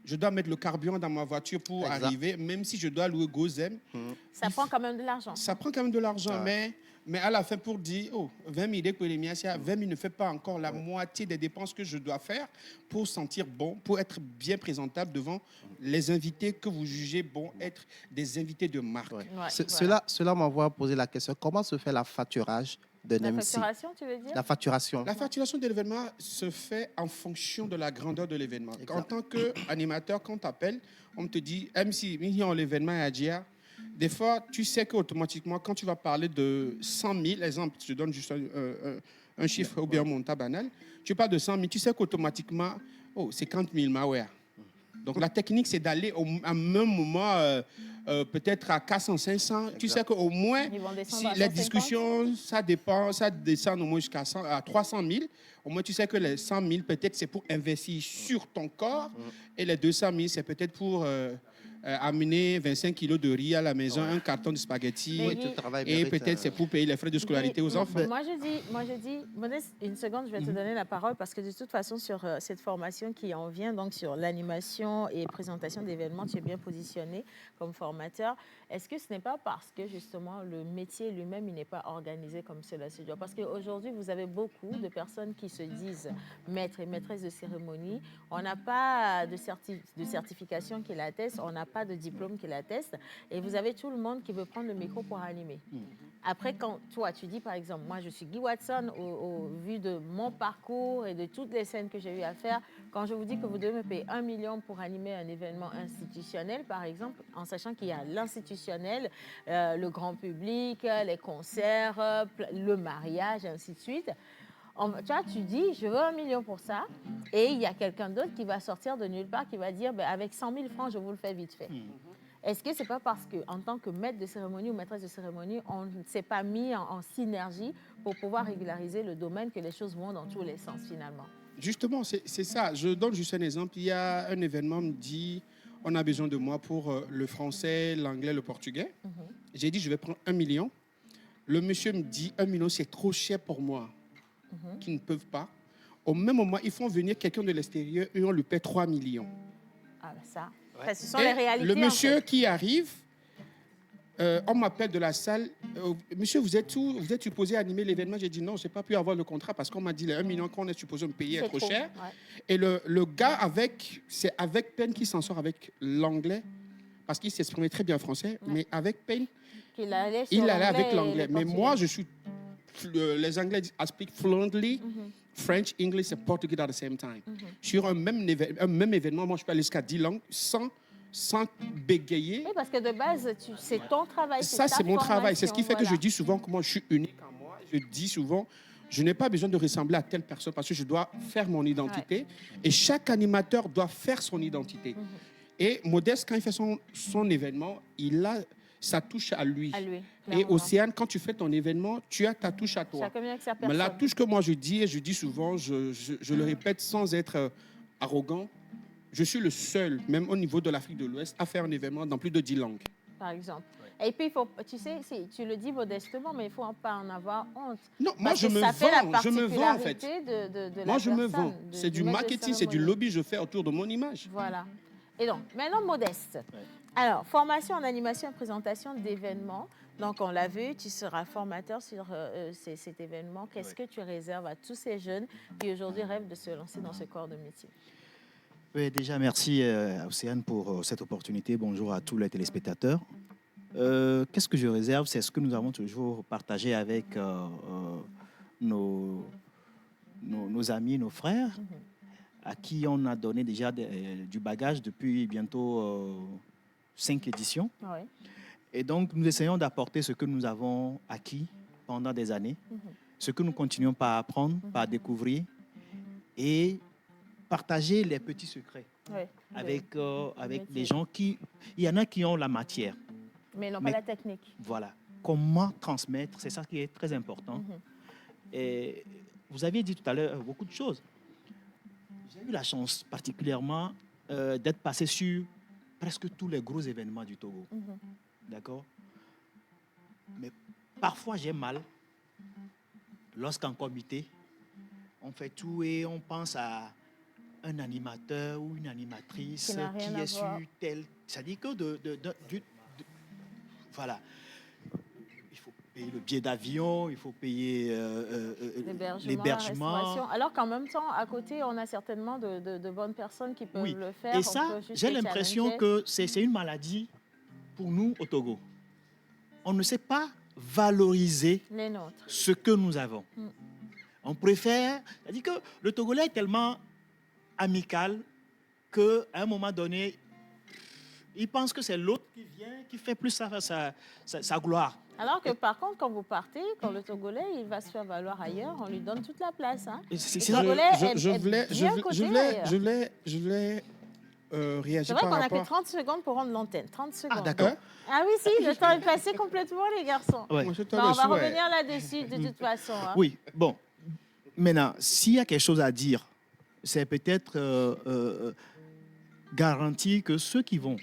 Je dois mettre le carburant dans ma voiture pour arriver, même si je dois louer Gozem. Ça prend quand même de l'argent. Ça prend quand même de l'argent, mais à la fin, pour dire, 20 000 ne fait pas encore la moitié des dépenses que je dois faire pour sentir bon, pour être bien présentable devant les invités que vous jugez bon être des invités de marque. Cela m'envoie poser la question, comment se fait la facturage d'un MC? La facturation, tu veux dire? La facturation. La facturation de l'événement se fait en fonction de la grandeur de l'événement. En tant qu'animateur, quand tu appelles, on te dit, MC, l'événement est à dire. Des fois, tu sais qu'automatiquement, quand tu vas parler de 100 000, exemple, je donne juste un chiffre ou bien un montant banal, tu parles de 100 000, tu sais qu'automatiquement, 50 000 malware. Donc, la technique, c'est d'aller à un moment, peut-être à 400, 500. Tu sais qu'au moins, si les discussions, ça descend au moins jusqu'à 300 000. Au moins, tu sais que les 100 000, peut-être, c'est pour investir sur ton corps. Et les 200 000, c'est peut-être pour amener 25 kilos de riz à la maison, un carton de spaghettis. Et peut-être, c'est pour payer les frais de scolarité aux enfants. Moi, je dis, Modeste, une seconde, je vais te donner la parole parce que de toute façon, sur cette formation qui en vient, donc sur l'animation et présentation d'événements, tu es bien positionné comme formateur. Est-ce que ce n'est pas parce que, justement, le métier lui-même, il n'est pas organisé comme cela se doit? Parce qu'aujourd'hui, vous avez beaucoup de personnes qui se disent maîtres et maîtresses de cérémonie. On n'a pas de certification qui l'atteste, on n'a pas de diplôme qui l'atteste. Et vous avez tout le monde qui veut prendre le micro pour animer. Après, quand toi, tu dis, par exemple, moi, je suis Guy Watson, au vu de mon parcours et de toutes les scènes que j'ai eu à faire, quand je vous dis que vous devez me payer 1 million pour animer un événement institutionnel, par exemple, en sachant qu'il y a l'institutionnel, le grand public, les concerts, le mariage, ainsi de suite. Tu vois, tu dis, je veux 1 million pour ça, et il y a quelqu'un d'autre qui va sortir de nulle part, qui va dire, avec 100 000 francs, je vous le fais vite fait. Est-ce que ce n'est pas parce qu'en tant que maître de cérémonie ou maîtresse de cérémonie, on ne s'est pas mis en synergie pour pouvoir régulariser le domaine, que les choses vont dans tous les sens finalement? Justement, c'est ça. Je donne juste un exemple. Il y a un événement, me dit, on a besoin de moi pour le français, l'anglais, le portugais. J'ai dit, je vais prendre 1 million. Le monsieur me dit, 1 million, c'est trop cher pour moi, qui ne peuvent pas. Au même moment, ils font venir quelqu'un de l'extérieur et on lui paie 3 millions. Ah, ça. Enfin, ce sont les réalités. Le monsieur en fait. qui arrive, on m'appelle de la salle. Monsieur, vous êtes où? Vous êtes supposé animer l'événement? J'ai dit non, je n'ai pas pu avoir le contrat parce qu'on m'a dit les 1 million qu'on est supposé me payer est trop cher. Ouais. Et le gars, c'est avec peine qu'il s'en sort avec l'anglais parce qu'il s'exprimait très bien français, mais avec peine, il allait avec l'anglais. Mais moi, je suis. Les Anglais disent I speak fluently. French, English et portugais at the same time. Sur un même événement, moi, je peux aller jusqu'à 10 langues sans bégayer. Oui, parce que de base, c'est ton travail. Ça, c'est mon travail. C'est ce qui fait que je dis souvent que moi, je suis unique en moi. Je dis souvent, je n'ai pas besoin de ressembler à telle personne parce que je dois faire mon identité. Et chaque animateur doit faire son identité. Et Modeste, quand il fait son événement, ça touche à lui. Et Océane, quand tu fais ton événement, tu as ta touche à toi. Mais la touche que moi je dis, et je dis souvent, je le répète sans être arrogant, je suis le seul, même au niveau de l'Afrique de l'Ouest, à faire un événement dans plus de 10 langues. Par exemple. Et puis, tu sais, tu le dis modestement, mais il ne faut pas en avoir honte. Non, moi je me vends en fait. Moi je me vends. C'est du marketing, c'est du lobby que je fais autour de mon image. Voilà. Et donc, maintenant, Modeste. Alors, formation en animation et présentation d'événements. Donc, on l'a vu, tu seras formateur sur cet événement. Qu'est-ce que tu réserves à tous ces jeunes qui aujourd'hui rêvent de se lancer dans ce corps de métier? Oui, déjà, merci à Océane pour cette opportunité. Bonjour à tous les téléspectateurs. Qu'est-ce que je réserve? C'est ce que nous avons toujours partagé avec nos amis, nos frères, à qui on a donné déjà du bagage depuis bientôt 5 éditions. Oui. Et donc, nous essayons d'apporter ce que nous avons acquis pendant des années, ce que nous continuons par apprendre, par découvrir et partager les petits secrets avec des gens qui... Il y en a qui ont la matière. Mais non pas la technique. Voilà. Comment transmettre, c'est ça qui est très important. Et vous aviez dit tout à l'heure beaucoup de choses. J'ai eu la chance particulièrement d'être passé sur presque tous les gros événements du Togo. D'accord? Mais parfois, j'ai mal lorsqu'en comité, on fait tout et on pense à un animateur ou une animatrice qui est sur tel... C'est-à-dire que voilà. Il faut payer le billet d'avion, il faut payer l'hébergement. Alors qu'en même temps, à côté, on a certainement de bonnes personnes qui peuvent le faire. Et ça, j'ai l'impression que c'est une maladie pour nous au Togo. On ne sait pas valoriser ce que nous avons. On préfère... C'est-à-dire que le Togolais est tellement amical qu'à un moment donné, il pense que c'est l'autre qui vient, qui fait plus sa gloire. Alors que par contre, quand vous partez, quand le Togolais, il va se faire valoir ailleurs, on lui donne toute la place. Hein. Je voulais réagir par rapport... C'est vrai qu'on n'a que 30 secondes pour rendre l'antenne. 30 secondes. Ah, d'accord. Ah oui, si, le temps est passé complètement, les garçons. Ouais. On va revenir là-dessus, de toute façon. Hein. Oui, bon. Maintenant, s'il y a quelque chose à dire, c'est peut-être garantir que ceux qui vont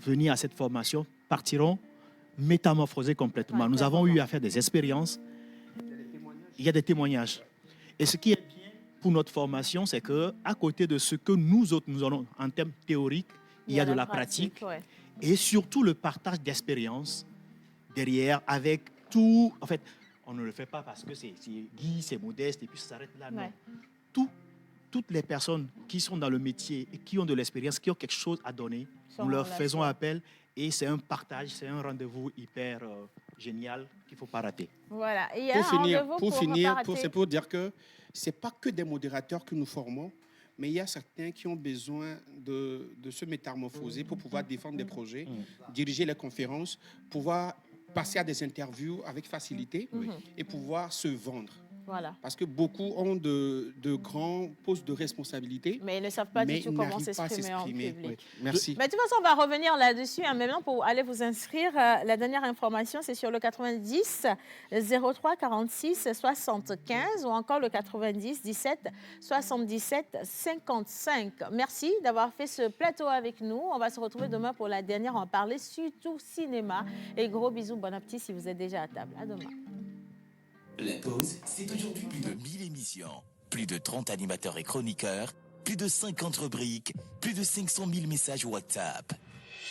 venir à cette formation partiront métamorphosés complètement. Nous avons eu à faire des expériences. Il y a des témoignages. Et ce qui est bien pour notre formation, c'est qu'à côté de ce que nous autres, nous avons en termes théoriques, il y a de la pratique et surtout le partage d'expériences derrière avec tout. En fait, on ne le fait pas parce que c'est Guy, c'est Modeste et puis ça s'arrête là. Non. Toutes les personnes qui sont dans le métier et qui ont de l'expérience, qui ont quelque chose à donner, nous leur faisons appel et c'est un partage, c'est un rendez-vous hyper génial qu'il ne faut pas rater. Voilà. Et pour finir, c'est pour dire que ce n'est pas que des modérateurs que nous formons, mais il y a certains qui ont besoin de se métamorphoser pour pouvoir défendre des projets, diriger les conférences, pouvoir passer à des interviews avec facilité et pouvoir se vendre. Voilà. Parce que beaucoup ont de grands postes de responsabilité. Mais ils ne savent pas du tout comment n'arrivent pas à s'exprimer en public. Oui. Merci. Mais de toute façon, on va revenir là-dessus. Maintenant, pour aller vous inscrire, la dernière information, c'est sur le 90 03 46 75 ou encore le 90 17 77 55. Merci d'avoir fait ce plateau avec nous. On va se retrouver demain pour la dernière. On va parler surtout cinéma. Et gros bisous, bon appétit si vous êtes déjà à table. À demain. La pause, c'est aujourd'hui plus de 1000 émissions, plus de 30 animateurs et chroniqueurs, plus de 50 rubriques, plus de 500 000 messages WhatsApp.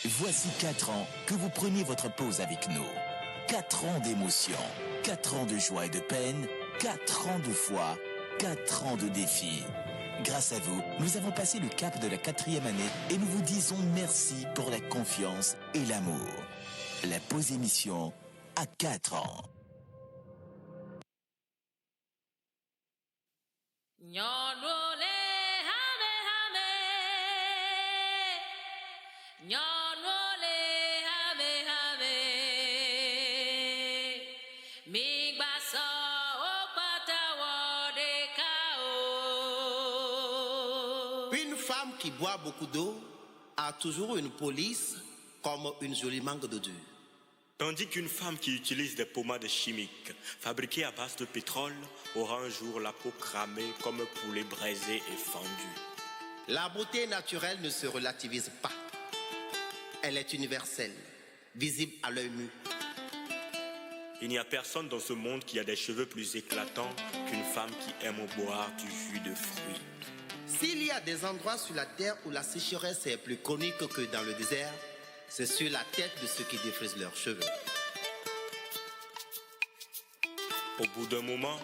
Voici 4 ans que vous prenez votre pause avec nous. 4 ans d'émotion, 4 ans de joie et de peine, 4 ans de foi, 4 ans de défis. Grâce à vous, nous avons passé le cap de la 4e année et nous vous disons merci pour la confiance et l'amour. La pause émission à 4 ans. Une femme qui boit beaucoup d'eau a toujours une police comme une jolie mangue de Dieu. Tandis qu'une femme qui utilise des pommades chimiques fabriquées à base de pétrole aura un jour la peau cramée comme un poulet braisé et fendu. La beauté naturelle ne se relativise pas. Elle est universelle, visible à l'œil nu. Il n'y a personne dans ce monde qui a des cheveux plus éclatants qu'une femme qui aime boire du jus de fruits. S'il y a des endroits sur la terre où la sécheresse est plus chronique que dans le désert, c'est sur la tête de ceux qui défrisent leurs cheveux. Au bout d'un moment,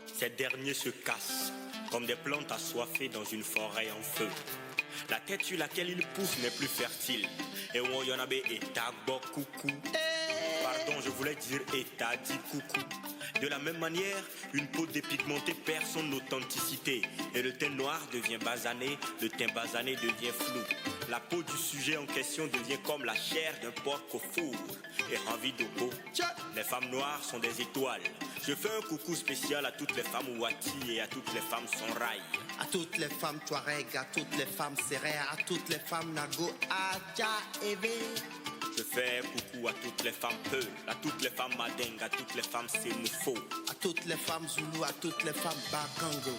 ces derniers se cassent comme des plantes assoiffées dans une forêt en feu. La tête sur laquelle ils poussent n'est plus fertile. Et où y en a état coucou. Pardon, je voulais dire état dit coucou. De la même manière, une peau dépigmentée perd son authenticité et le teint noir devient basané, le teint basané devient flou. La peau du sujet en question devient comme la chair d'un porc au four et envie de peau. Les femmes noires sont des étoiles. Je fais un coucou spécial à toutes les femmes Ouati et à toutes les femmes Sonraï. À toutes les femmes Touareg, à toutes les femmes Sérère, à toutes les femmes Nago, Adja, Eve. Je fais coucou à toutes les femmes Peu, à toutes les femmes Madeng, à toutes les femmes Sénoufo. À toutes les femmes Zoulou, à toutes les femmes Bakango.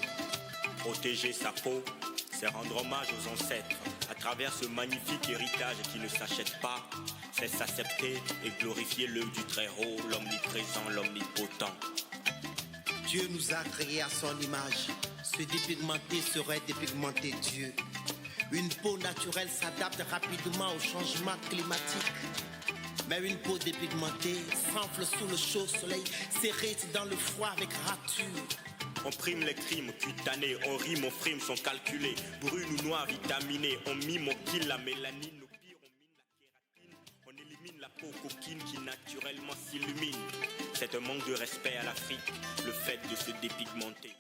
Protéger sa peau, c'est rendre hommage aux ancêtres. À travers ce magnifique héritage qui ne s'achète pas, c'est s'accepter et glorifier l'œuvre du Très-Haut, l'omniprésent, l'omnipotent. Dieu nous a créés à son image. Se dépigmenter serait dépigmenter Dieu. Une peau naturelle s'adapte rapidement au changement climatique. Mais une peau dépigmentée s'enfle sous le chaud soleil, s'érite dans le froid avec rature. On prime les crimes cutanés, on rime, on frime, sont calculés. Brune ou noir vitaminé, on mime, on kill la mélanine. Au pire, on mine la kératine, on élimine la peau coquine qui naturellement s'illumine. C'est un manque de respect à l'Afrique, le fait de se dépigmenter.